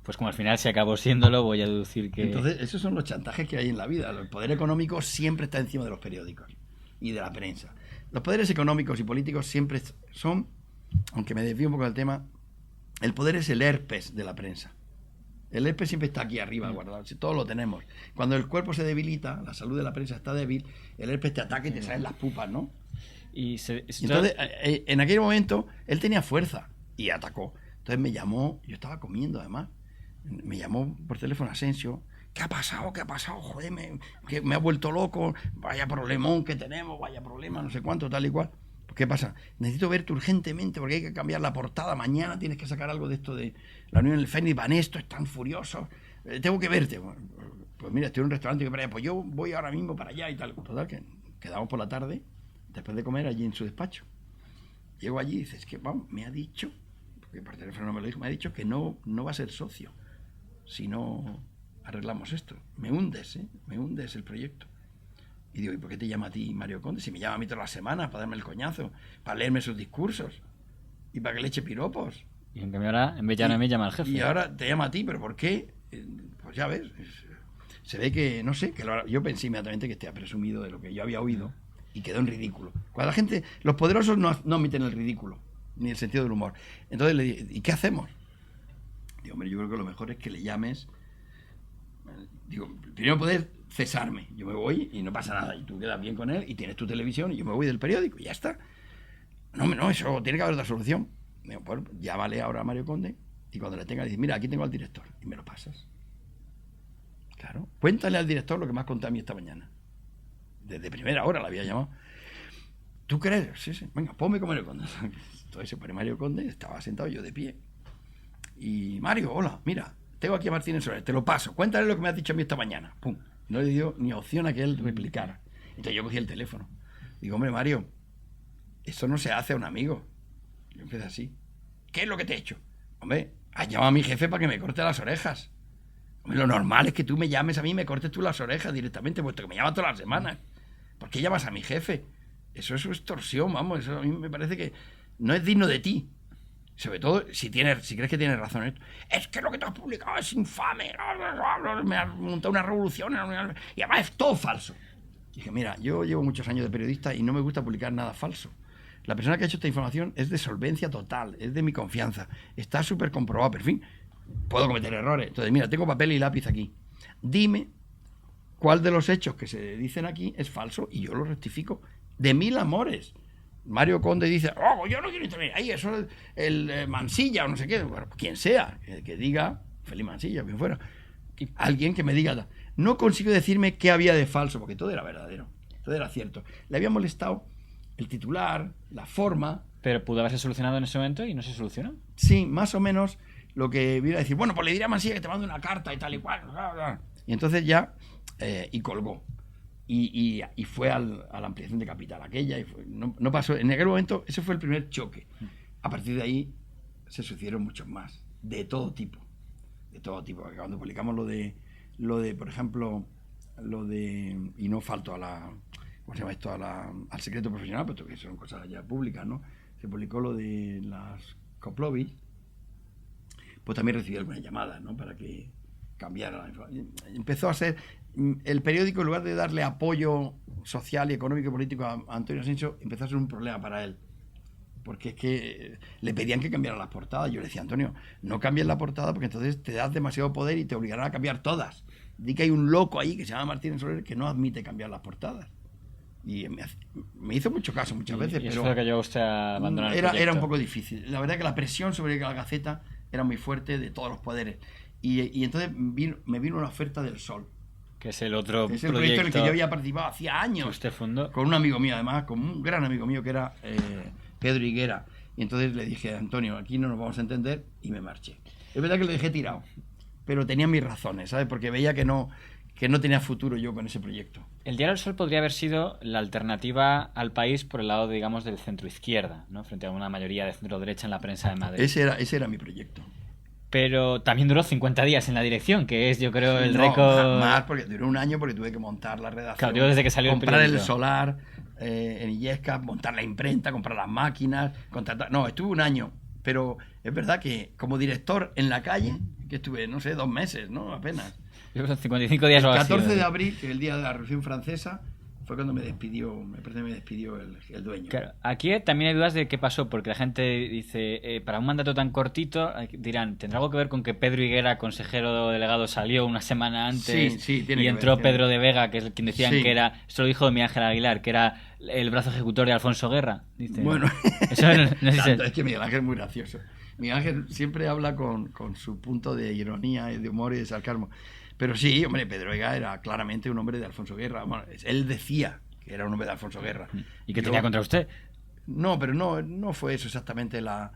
Pues como al final se acabó siéndolo, voy a deducir que... Entonces, esos son los chantajes que hay en la vida. El poder económico siempre está encima de los periódicos y de la prensa. Los poderes económicos y políticos siempre son, aunque me desvío un poco del tema, el poder es el herpes de la prensa. El herpes siempre está aquí arriba guardado, si todos lo tenemos. Cuando el cuerpo se debilita, la salud de la prensa está débil, el herpes te ataca y te salen las pupas, ¿no? Entonces, en aquel momento, él tenía fuerza y atacó. Entonces me llamó, yo estaba comiendo además, me llamó por teléfono Asensio. ¿Qué ha pasado? ¿Qué ha pasado? Joder, que me ha vuelto loco, vaya problemón que tenemos, vaya problema, no sé cuánto, tal y cual. ¿Qué pasa? Necesito verte urgentemente porque hay que cambiar la portada. Mañana tienes que sacar algo de esto de la Unión del Fénix. Banesto, están furiosos. Tengo que verte. Pues mira, estoy en un restaurante que para allá. Pues yo voy ahora mismo para allá y tal. Total, que quedamos por la tarde, después de comer allí en su despacho. Llego allí y dices, que vamos, me ha dicho, porque por teléfono no me lo dijo, me ha dicho que no va a ser socio si no arreglamos esto. Me hundes el proyecto. Y digo, ¿y por qué te llama a ti Mario Conde? Si me llama a mí todas las semanas para darme el coñazo, para leerme sus discursos y para que le eche piropos. Y en cambio ahora, en vez de llamar a mí, llama al jefe. Y ahora te llama a ti, ¿pero por qué? Pues ya ves, se ve que, no sé, yo pensé inmediatamente que esté presumido de lo que yo había oído y quedó en ridículo. Cuando la gente, los poderosos no admiten el ridículo, ni el sentido del humor. Entonces le dije, ¿y qué hacemos? Digo, hombre, yo creo que lo mejor es que le llames. Digo, primero poder cesarme. Yo me voy y no pasa nada. Y tú quedas bien con él y tienes tu televisión y yo me voy del periódico y ya está. No, eso tiene que haber otra solución. Digo, pues llámale ahora a Mario Conde y cuando le tenga le dices, mira, aquí tengo al director y me lo pasas. Claro. Cuéntale al director lo que me has contado a mí esta mañana. Desde primera hora la había llamado. ¿Tú crees? Sí. Venga, ponme con Mario Conde. Entonces se pone Mario Conde, estaba sentado yo de pie. Y Mario, hola, mira, tengo aquí a Martínez Soler, te lo paso, cuéntale lo que me has dicho a mí esta mañana. Pum. No le dio ni opción a que él replicara. Entonces yo cogí el teléfono. Digo, hombre, Mario, eso no se hace a un amigo. Yo empecé así. ¿Qué es lo que te he hecho? Hombre, has llamado a mi jefe para que me corte las orejas. Hombre, lo normal es que tú me llames a mí y me cortes tú las orejas directamente, puesto que me llamas todas las semanas. ¿Por qué llamas a mi jefe? Eso es extorsión, vamos, eso a mí me parece que no es digno de ti. Sobre todo si crees que tienes razón en esto. Es que lo que te has publicado es infame. Me has montado una revolución. Y además es todo falso. Dije, mira, yo llevo muchos años de periodista y no me gusta publicar nada falso. La persona que ha hecho esta información es de solvencia total, es de mi confianza. Está súper comprobado, pero en fin, puedo cometer errores. Entonces, mira, tengo papel y lápiz aquí. Dime cuál de los hechos que se dicen aquí es falso y yo lo rectifico. De 1000 amores. Mario Conde dice, yo no quiero intervenir ahí, eso es el Mansilla o no sé qué, bueno, quien sea, que diga, Félix Mansilla, quien fuera, alguien que me diga, no consigo decirme qué había de falso, porque todo era verdadero, todo era cierto. Le había molestado el titular, la forma. Pero pudo haberse solucionado en ese momento y no se solucionó. Sí, más o menos lo que viene a decir, bueno, pues le diré a Mansilla que te mande una carta y tal y cual, bla, bla. Y entonces ya, y colgó. y fue a la ampliación de capital aquella. No pasó. En aquel momento, ese fue el primer choque. A partir de ahí se sucedieron muchos más, de todo tipo. De todo tipo. Cuando publicamos lo de por ejemplo, y no falto a la, ¿cómo se llama esto? Al secreto profesional, pero que son cosas ya públicas, ¿no? Se publicó lo de las Coplovis, pues también recibí algunas llamadas, ¿no? Para que cambiara la información. Empezó a ser el periódico, en lugar de darle apoyo social y económico y político a Antonio Asensio, empezó a ser un problema para él. Porque es que le pedían que cambiara las portadas. Yo le decía, Antonio, no cambies la portada porque entonces te das demasiado poder y te obligarán a cambiar todas. Di que hay un loco ahí que se llama Martínez Soler que no admite cambiar las portadas. Y me hizo mucho caso muchas veces, y eso pero fue lo que llevó usted a abandonar el proyecto. Era un poco difícil. La verdad que la presión sobre la Gaceta era muy fuerte de todos los poderes. Y entonces me vino una oferta del Sol. Que es el otro es el proyecto en el que yo había participado hacía años. Que usted fundó. Con un amigo mío, además, con un gran amigo mío que era Pedro Higuera. Y entonces le dije, Antonio, aquí no nos vamos a entender, y me marché. Es verdad que lo dejé tirado, pero tenía mis razones, ¿sabes? Porque veía que no tenía futuro yo con ese proyecto. El Diario El Sol podría haber sido la alternativa al País por el lado, digamos, del centro-izquierda, ¿no? Frente a una mayoría de centro-derecha en la prensa de Madrid. Ese era mi proyecto. Pero también duró 50 días en la dirección, que es, yo creo, el récord... Más, porque duró un año porque tuve que montar la redacción. Claro, desde que salió comprar el el solar en Illescas, montar la imprenta, comprar las máquinas, contratar... No, estuve un año, pero es verdad que como director en la calle, que estuve, no sé, 2 meses, ¿no? Apenas. 55 días El o 14 de abril, que es el día de la Revolución Francesa, fue cuando me despidió el dueño. Claro, aquí también hay dudas de qué pasó, porque la gente dice, para un mandato tan cortito, dirán, ¿tendrá algo que ver con que Pedro Higuera, consejero delegado, salió una semana antes sí, tiene y que entró ver, Pedro de Vega, que es quien decían sí. que era, esto lo dijo Miguel Ángel Aguilar, que era el brazo ejecutor de Alfonso Guerra? Dice, bueno, eso no sé es que Miguel Ángel es muy gracioso. Miguel Ángel siempre habla con su punto de ironía, de humor y de sarcasmo. Pero sí, hombre, Pedro Vega era claramente un hombre de Alfonso Guerra. Bueno, él decía que era un hombre de Alfonso Guerra. ¿Y qué tenía contra usted? No, pero no fue eso exactamente la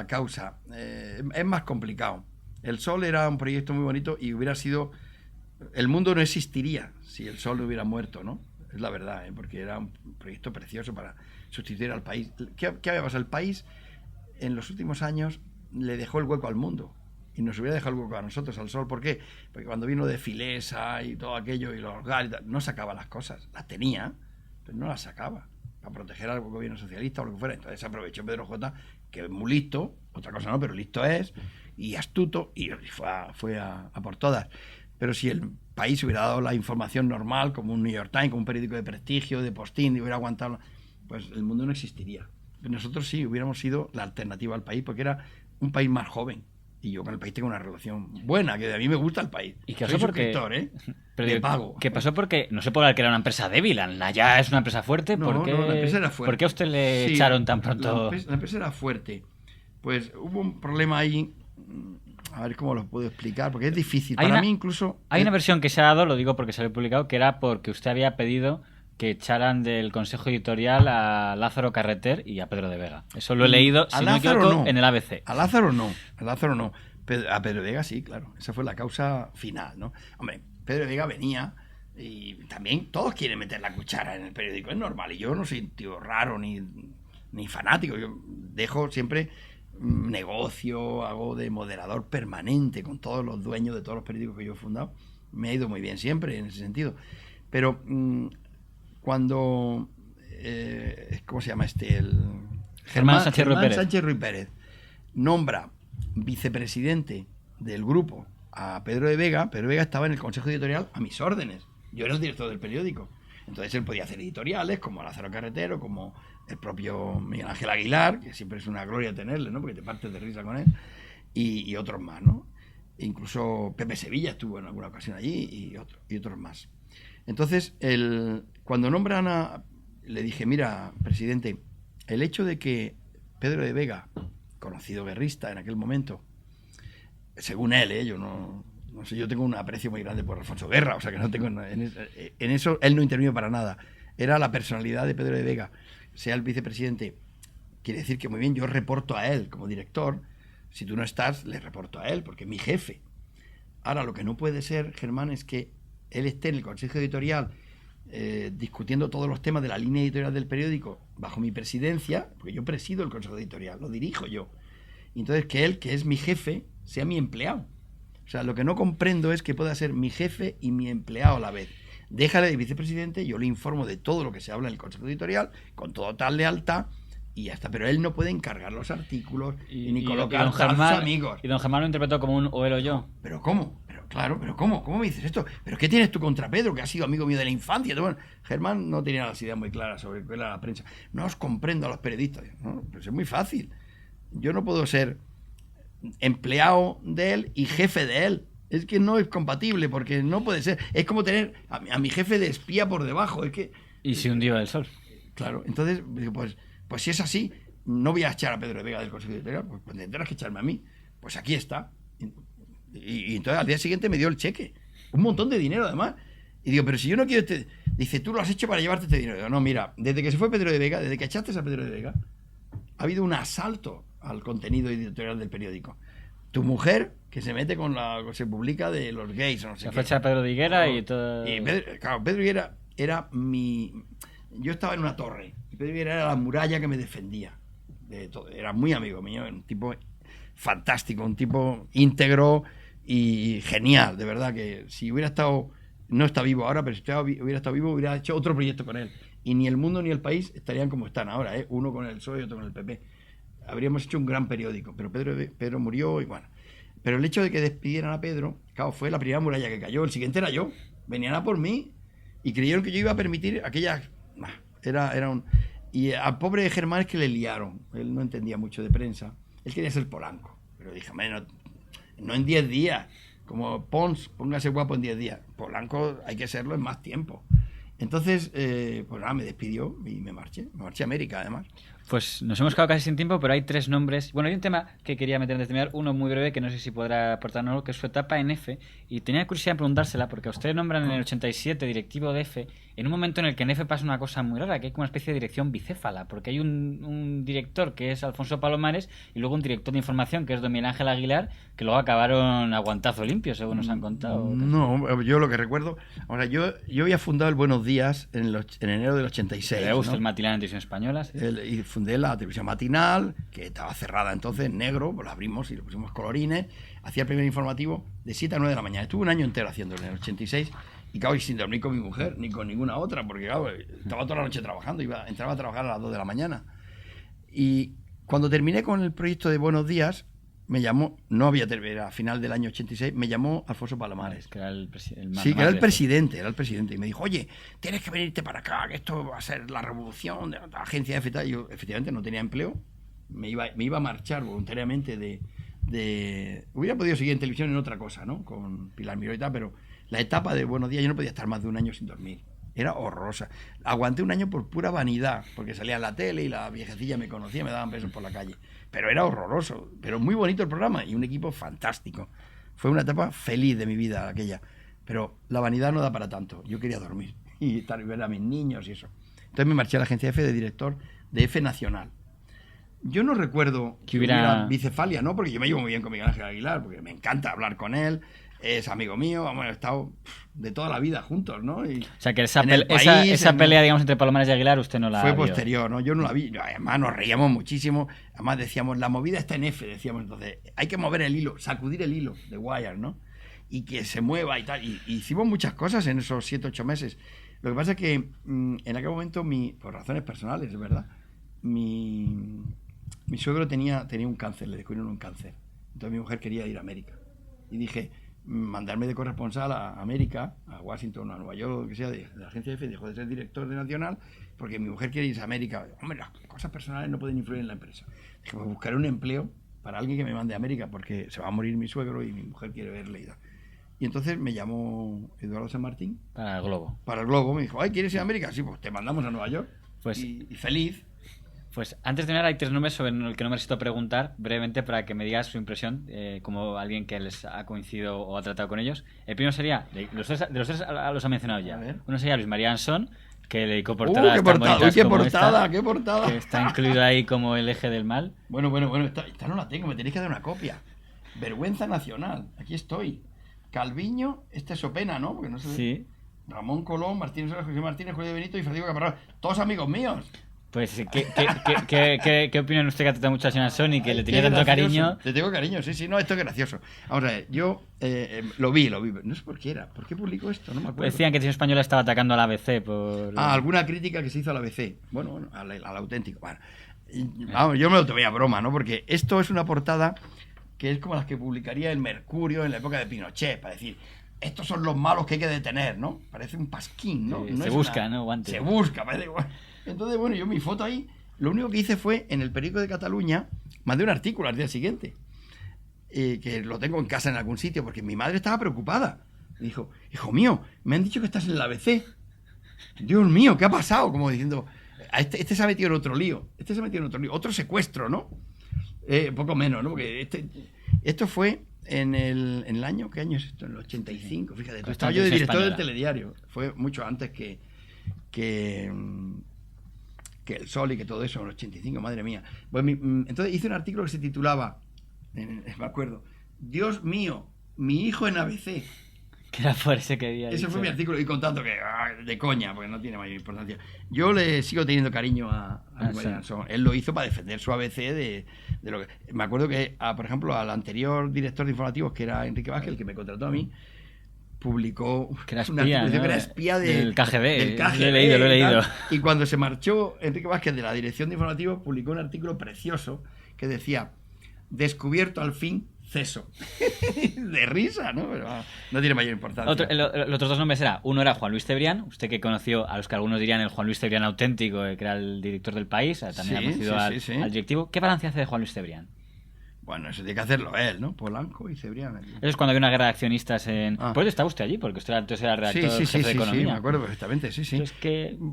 causa. Es más complicado. El Sol era un proyecto muy bonito y hubiera sido... El mundo no existiría si el Sol hubiera muerto, ¿no? Es la verdad, porque era un proyecto precioso para sustituir al país. ¿Qué había pasado? El país en los últimos años le dejó el hueco al mundo. Y nos hubiera dejado el hueco a nosotros, al Sol. ¿Por qué? Porque cuando vino de Filesa y todo aquello, y los GAL, no sacaba las cosas. Las tenía, pero no las sacaba. Para proteger al gobierno socialista o lo que fuera. Entonces aprovechó Pedro J., que es muy listo, otra cosa no, pero listo es, y astuto, y fue a por todas. Pero si el país hubiera dado la información normal, como un New York Times, como un periódico de prestigio, de postín, y hubiera aguantado, pues el mundo no existiría. Pero nosotros sí hubiéramos sido la alternativa al país, porque era un país más joven. Y yo con el país tengo una relación buena, que a mí me gusta el país. ¿Y qué soy pasó porque suscriptor, pero de pago. ¿Qué pasó? Porque no se puede hablar que era una empresa débil. Ya es una empresa fuerte. No, la empresa era fuerte. ¿Por qué a usted le echaron tan pronto? La empresa era fuerte. Pues hubo un problema ahí. A ver cómo lo puedo explicar, porque es difícil. Para mí incluso... Hay una versión que se ha dado, lo digo porque se lo he publicado, que era porque usted había pedido que echaran del consejo editorial a Lázaro Carreter y a Pedro de Vega. Eso lo he leído, si no me equivoco, en el ABC. A Lázaro no. A Pedro de Vega sí, claro. Esa fue la causa final, ¿no? Hombre, Pedro de Vega venía y también todos quieren meter la cuchara en el periódico, es normal. Y yo no soy un tío raro ni fanático. Yo dejo siempre negocio, hago de moderador permanente con todos los dueños de todos los periódicos que yo he fundado. Me ha ido muy bien siempre en ese sentido. Pero cuando... ¿cómo se llama este? Germán Sánchez Ruiz Pérez nombra vicepresidente del grupo a Pedro de Vega. Pedro de Vega estaba en el consejo editorial a mis órdenes. Yo era el director del periódico. Entonces él podía hacer editoriales como Lázaro Carretero, como el propio Miguel Ángel Aguilar, que siempre es una gloria tenerle, ¿no? Porque te partes de risa con él, y otros más, ¿no? E incluso Pepe Sevilla estuvo en alguna ocasión allí y otros más. Entonces, cuando nombran le dije, mira, presidente, el hecho de que Pedro de Vega, conocido guerrista en aquel momento, según él, yo no sé, yo tengo un aprecio muy grande por Alfonso Guerra, o sea que no tengo en eso, él no intervino para nada. Era la personalidad de Pedro de Vega, sea el vicepresidente, quiere decir que muy bien, yo reporto a él como director, si tú no estás, le reporto a él, porque es mi jefe. Ahora, lo que no puede ser, Germán, es que él esté en el consejo editorial discutiendo todos los temas de la línea editorial del periódico bajo mi presidencia, porque yo presido el consejo editorial, lo dirijo yo. Y entonces que él, que es mi jefe, sea mi empleado. O sea, lo que no comprendo es que pueda ser mi jefe y mi empleado a la vez. Déjale de vicepresidente, yo le informo de todo lo que se habla en el consejo editorial, con total lealtad, y ya está. Pero él no puede encargar los artículos ni colocar a sus amigos. Y don Germán lo interpretó como un o él o yo. ¿Pero cómo? ¿Cómo me dices esto? ¿Pero qué tienes tú contra Pedro, que ha sido amigo mío de la infancia? Bueno, Germán no tenía las ideas muy claras sobre qué era la prensa. No os comprendo a los periodistas. No, pues es muy fácil. Yo no puedo ser empleado de él y jefe de él. Es que no es compatible, porque no puede ser. Es como tener a mi jefe de espía por debajo. Es que, y si hundió el sol. Claro, entonces, pues si es así, no voy a echar a Pedro de Vega del Consejo Editorial, pues tendrás que echarme a mí. Pues aquí está. Y entonces al día siguiente me dio el cheque. Un montón de dinero, además. Y digo, pero si yo no quiero este... Dice, tú lo has hecho para llevarte este dinero. Digo, no, mira, desde que se fue Pedro de Vega, desde que echaste a Pedro de Vega, ha habido un asalto al contenido editorial del periódico. Tu mujer, que se mete con lo que se publica de los gays, o no sé la qué. fecha de Pedro de Higuera y todo. Y Pedro Higuera era mi... Yo estaba en una torre. Y Pedro Higuera era la muralla que me defendía de todo. Era muy amigo mío, un tipo fantástico, un tipo íntegro y genial, de verdad, que si hubiera estado... No está vivo ahora, pero si hubiera estado vivo, hubiera hecho otro proyecto con él. Y ni el mundo ni el país estarían como están ahora, ¿eh? Uno con el PSOE y otro con el PP. Habríamos hecho un gran periódico, pero Pedro murió y bueno. Pero el hecho de que despidieran a Pedro, claro, fue la primera muralla que cayó. El siguiente era yo. Venían a por mí y creyeron que yo iba a permitir aquella... Era un... Y al pobre Germán es que le liaron. Él no entendía mucho de prensa. Él quería ser Polanco. Pero dije, no en 10 días. Como Pons, póngase guapo en 10 días. Polanco hay que serlo en más tiempo. Entonces, pues nada, me despidió y me marché. Me marché a América, además. Pues nos hemos quedado casi sin tiempo, pero hay 3 nombres. Bueno, hay un tema que quería meter antes de terminar, uno muy breve, que no sé si podrá aportarnos, que es su etapa en EFE. Y tenía curiosidad en preguntársela, porque a usted nombran en el 87 directivo de EFE, en un momento en el que en EFE pasa una cosa muy rara, que hay como una especie de dirección bicéfala, porque hay un director que es Alfonso Palomares y luego un director de información que es don Miguel Ángel Aguilar, que luego acabaron a guantazo limpio, según nos han contado. No, yo lo que recuerdo... Ahora, yo había fundado el Buenos Días en enero del 86. ¿Le gusta ¿no? el matinal en televisión española? ¿Sí? Y fundé la televisión matinal, que estaba cerrada entonces, negro, pues la abrimos y le pusimos colorines. Hacía el primer informativo de 7 a 9 de la mañana. Estuve un año entero haciéndolo en el 86 y claro, y sin dormir con mi mujer, ni con ninguna otra, porque claro, estaba toda la noche trabajando, entraba a trabajar a las 2 de la mañana. Y cuando terminé con el proyecto de Buenos Días, me llamó, no había terminado, a final del año 86, me llamó Alfonso Palomares. Que era el sí, que era el presidente, y me dijo, oye, tienes que venirte para acá, que esto va a ser la revolución de la agencia de EFE. Yo efectivamente no tenía empleo, me iba a marchar voluntariamente hubiera podido seguir en televisión en otra cosa, ¿no? Con Pilar Miró y tal, pero la etapa de Buenos Días yo no podía estar más de un año sin dormir. Era horrorosa. Aguanté un año por pura vanidad, porque salía en la tele y la viejecilla me conocía, me daban besos por la calle. Pero era horroroso, pero muy bonito el programa y un equipo fantástico. Fue una etapa feliz de mi vida aquella. Pero la vanidad no da para tanto. Yo quería dormir y ver a mis niños y eso. Entonces me marché a la agencia EFE de director de EFE Nacional. Yo no recuerdo que hubiera bicefalia, ¿no? Porque yo me llevo muy bien con Miguel Ángel Aguilar, porque me encanta hablar con él. Es amigo mío, hemos estado de toda la vida juntos, ¿no? Y o sea, que esa pelea, digamos, entre Palomares y Aguilar, usted no la fue vio. posterior, ¿no? Yo no la vi. Además, nos reíamos muchísimo. Además, decíamos, la movida está en F, decíamos entonces. Hay que mover el hilo, sacudir el hilo de Wire, ¿no? Y que se mueva y tal. Y hicimos muchas cosas en esos 7, 8 meses. Lo que pasa es que en aquel momento, por razones personales, es verdad, mi suegro tenía un cáncer, le descubrieron un cáncer. Entonces mi mujer quería ir a América. Y dije, mandarme de corresponsal a América, a Washington, a Nueva York, lo que sea, de la agencia EFE, dejó de ser director de Nacional, porque mi mujer quiere irse a América. Hombre, las cosas personales no pueden influir en la empresa. Dije, pues buscaré un empleo para alguien que me mande a América, porque se va a morir mi suegro y mi mujer quiere verle y tal. Y entonces me llamó Eduardo San Martín. Para el Globo. Para el Globo. Me dijo, ay, ¿quieres ir a América? Sí, pues te mandamos a Nueva York. Pues, y feliz. Pues antes de terminar, hay 3 nombres sobre el que no me necesito preguntar brevemente para que me digas su impresión como alguien que les ha coincidido o ha tratado con ellos. El primero sería, de los tres los ha mencionado ya. Uno sería Luis María Ansón, que le dedicó portadas tan bonitas qué como portada, esta, qué portada. que está incluido ahí como el eje del mal. Bueno, esta no la tengo, me tenéis que dar una copia. Vergüenza nacional, aquí estoy. Calviño, este es Sopena, ¿no? Porque no se ve. Sí. Ramón Colón, Martínez Soler, José Martínez, Julio de Benito y Francisco Caparrós. Todos amigos míos. Pues, ¿qué opinión usted que ha tratado mucho a señor Sony, que le tenía tanto cariño? Le tengo cariño, sí, no, esto es gracioso. Vamos a ver, yo lo vi, no sé por qué era. ¿Por qué publicó esto? No me acuerdo. Decían que el español estaba atacando al ABC por... alguna crítica que se hizo al ABC. Bueno, al auténtico. Bueno, vamos, yo me lo tomé a broma, ¿no? Porque esto es una portada que es como las que publicaría el Mercurio en la época de Pinochet, para decir, estos son los malos que hay que detener, ¿no? Parece un pasquín, ¿no? Sí, no se busca, ¿no? Guante. Se busca, parece igual. Entonces, bueno, yo mi foto ahí, lo único que hice fue, en el periódico de Cataluña, mandé un artículo al día siguiente, que lo tengo en casa en algún sitio, porque mi madre estaba preocupada. Me dijo, hijo mío, me han dicho que estás en el ABC. Dios mío, ¿qué ha pasado? Como diciendo, este se ha metido en otro lío, otro secuestro, ¿no? Poco menos, ¿no? Porque esto fue en el año, ¿qué año es esto? En el 85, fíjate. Estaba yo de director del telediario. Fue mucho antes que El Sol y que todo eso, en el 85, madre mía. Pues entonces hice un artículo que se titulaba, me acuerdo, Dios mío, mi hijo en ABC. Que era por ese que había Ese dicho. fue mi artículo, y contando que de coña, porque no tiene mayor importancia. Yo le sigo teniendo cariño a María Ansón. Él lo hizo para defender su ABC de lo que... Me acuerdo que, por ejemplo, al anterior director de informativos, que era Enrique Vázquez, el que me contrató a mí, publicó que era una espía, ¿no? que era espía del KGB. Del KGB, lo he leído. Y cuando se marchó Enrique Vázquez de la dirección de informativos, publicó un artículo precioso que decía, descubierto al fin, ceso. De risa, ¿no? Pero no tiene mayor importancia. Los otros dos nombres uno era Juan Luis Cebrián, usted que conoció a los que algunos dirían el Juan Luis Cebrián auténtico, que era el director del País, también ha conocido al directivo. ¿Qué balance hace de Juan Luis Cebrián? Bueno, eso tiene que hacerlo él, ¿no? Polanco y Cebrián. Eso es cuando había una guerra de accionistas en... Pues estaba usted allí, porque usted entonces era redactor jefe de Economía. Sí, me acuerdo perfectamente, sí.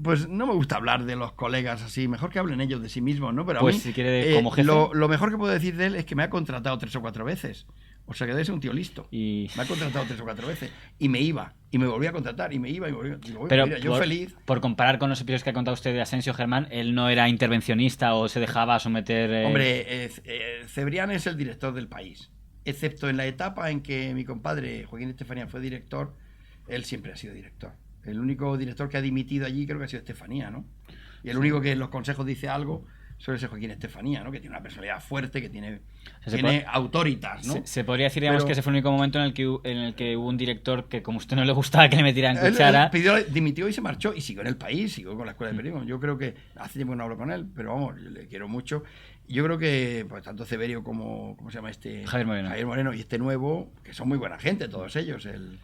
Pues no me gusta hablar de los colegas así, mejor que hablen ellos de sí mismos, ¿no? Pero pues a mí, si quiere, como jefe... lo mejor que puedo decir de él es que me ha contratado 3 o 4 veces. O sea, que debe ser un tío listo. Me ha contratado 3 o 4 veces. Y me iba. Y me volvía a contratar. Y me iba. Y me volvía. Digo, pero mira, yo feliz. Por comparar con los episodios que ha contado usted de Asensio Germán, él no era intervencionista o se dejaba someter... Hombre, Cebrián es el director del País. Excepto en la etapa en que mi compadre Joaquín Estefanía fue director, él siempre ha sido director. El único director que ha dimitido allí creo que ha sido Estefanía, ¿no? Y el único que en los consejos dice algo suele ser Joaquín Estefanía, ¿no? Que tiene una personalidad fuerte, que tiene autoritas, ¿no? Se podría decir, digamos, que ese fue el único momento en el que hubo un director que, como a usted no le gustaba que le metieran cuchara... Dimitió y se marchó, y siguió en el País, siguió con la Escuela de Periodismo. Yo creo que hace tiempo que no hablo con él, pero vamos, yo le quiero mucho. Yo creo que pues tanto Severio como, ¿cómo se llama este? Javier Moreno y este nuevo, que son muy buena gente todos ellos, el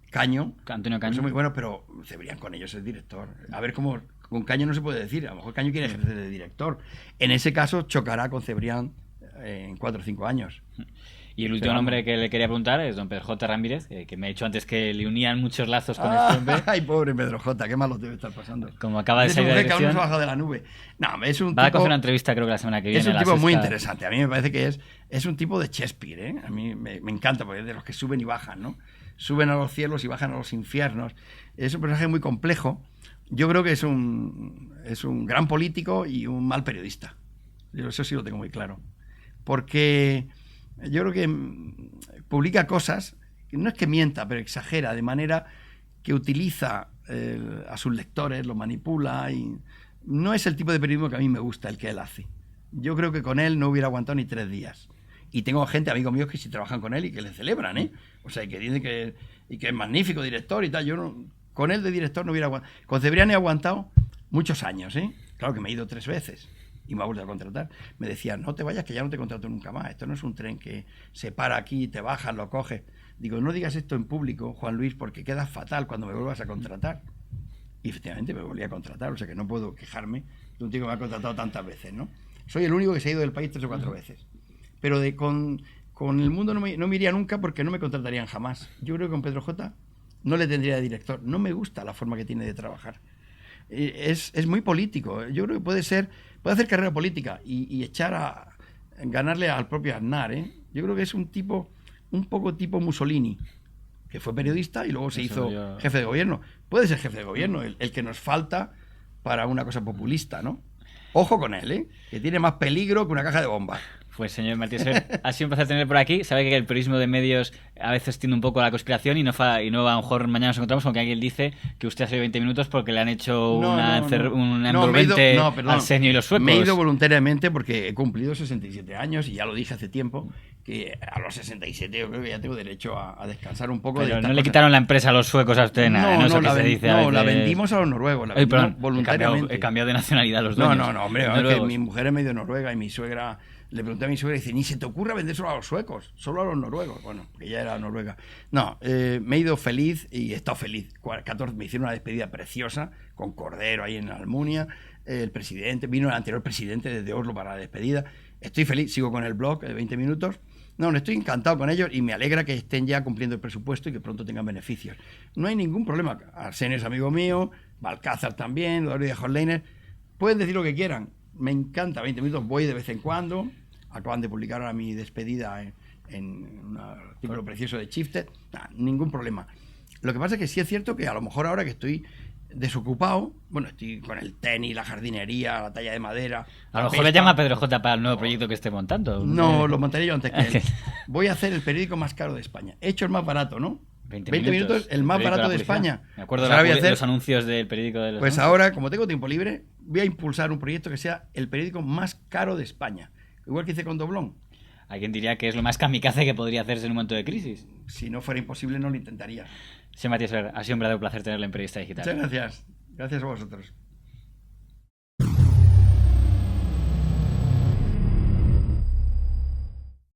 Caño. Antonio Caño. Son muy buenos, pero Cebrián con ellos es director. A ver cómo... Con Caño no se puede decir, a lo mejor Caño quiere ejercer de director. En ese caso chocará con Cebrián en 4 o 5 años. Y el último nombre que le quería preguntar es don Pedro J. Ramírez, que me ha dicho antes que le unían muchos lazos con este hombre. Ay, pobre Pedro J., qué malo debe estar pasando. Como acaba de salir de la dirección... que aún no se baja de la nube. No, es un Va a coger una entrevista creo que la semana que viene. Es un tipo muy interesante. A mí me parece que es un tipo de Shakespeare, ¿eh? A mí me encanta, porque es de los que suben y bajan, ¿no? Suben a los cielos y bajan a los infiernos. Es un personaje muy complejo. Yo creo que es un gran político y un mal periodista. Yo eso sí lo tengo muy claro. Porque yo creo que publica cosas, no es que mienta, pero exagera, de manera que utiliza a sus lectores, los manipula, y no es el tipo de periodismo que a mí me gusta, el que él hace. Yo creo que con él no hubiera aguantado ni 3 días. Y tengo gente, amigos míos, que sí trabajan con él y que le celebran, ¿eh? O sea, que dicen que es magnífico director y tal. Yo no, con él de director no hubiera aguantado. Con Cebrián he aguantado muchos años, ¿eh? Claro que me he ido 3 veces y me ha vuelto a contratar. Me decían, no te vayas, que ya no te contrato nunca más. Esto no es un tren que se para aquí, te bajas, lo coges. Digo, no digas esto en público, Juan Luis, porque queda fatal cuando me vuelvas a contratar. Y efectivamente me volví a contratar, o sea que no puedo quejarme de un tío que me ha contratado tantas veces, ¿no? Soy el único que se ha ido del país 3 o 4 veces. Pero con el mundo no me iría nunca porque no me contratarían jamás. Yo creo que con Pedro J. no le tendría de director. No me gusta la forma que tiene de trabajar. Es muy político. Yo creo que puede hacer carrera política y echar a ganarle al propio Aznar, ¿eh? Yo creo que es un poco tipo Mussolini, que fue periodista y luego se hizo jefe de gobierno. Puede ser jefe de gobierno, el que nos falta para una cosa populista, ¿no? Ojo con él, ¿eh? Que tiene más peligro que una caja de bombas. Pues señor Martí Soler, ha sido un placer tenerle por aquí. Sabe que el periodismo de medios a veces tiende un poco a la conspiración y no a lo mejor mañana nos encontramos con que alguien dice que usted ha salido 20 minutos porque le han hecho un envolvente al senio y los suecos. Me he ido voluntariamente porque he cumplido 67 años y ya lo dije hace tiempo que a los 67 yo creo que ya tengo derecho a descansar un poco. Pero no le quitaron la empresa a los suecos a usted, nada. No, la vendimos a los noruegos. La vendimos voluntariamente. He cambiado de nacionalidad los dueños. No, hombre, es que mi mujer es medio noruega y mi suegra... Le pregunté a mi suegra y dice, ni se te ocurra vender solo a los suecos, solo a los noruegos. Bueno, que ya era noruega. No, me he ido feliz y he estado feliz. Me hicieron una despedida preciosa con Cordero ahí en Almunia. El presidente, vino el anterior presidente desde Oslo para la despedida. Estoy feliz, sigo con el blog de 20 minutos. No, estoy encantado con ellos y me alegra que estén ya cumpliendo el presupuesto y que pronto tengan beneficios. No hay ningún problema. Arsenio es amigo mío, Balcázar también, Eduardo de Horleiner. Pueden decir lo que quieran. Me encanta 20 minutos, voy de vez en cuando. Acaban de publicar ahora mi despedida en un artículo precioso de Shifted. Ningún problema. Lo que pasa es que sí es cierto que a lo mejor ahora que estoy desocupado, bueno, estoy con el tenis, la jardinería, la talla de madera. A lo mejor le llama a Pedro J para el nuevo proyecto que esté montando. No, lo montaré yo antes que él. Voy a hacer el periódico más caro de España. He hecho el más barato, ¿no? 20 minutos, el más barato de España. Me acuerdo de los anuncios del periódico de los Pues anuncios. ahora, como tengo tiempo libre, voy a impulsar un proyecto que sea el periódico más caro de España. Igual que hice con Doblón. Alguien diría que es lo más kamikaze que podría hacerse en un momento de crisis. Si no fuera imposible, no lo intentaría. Señor Matías Soler, ha sido un verdadero placer tenerlo en Periodista Digital. Muchas gracias. Gracias a vosotros.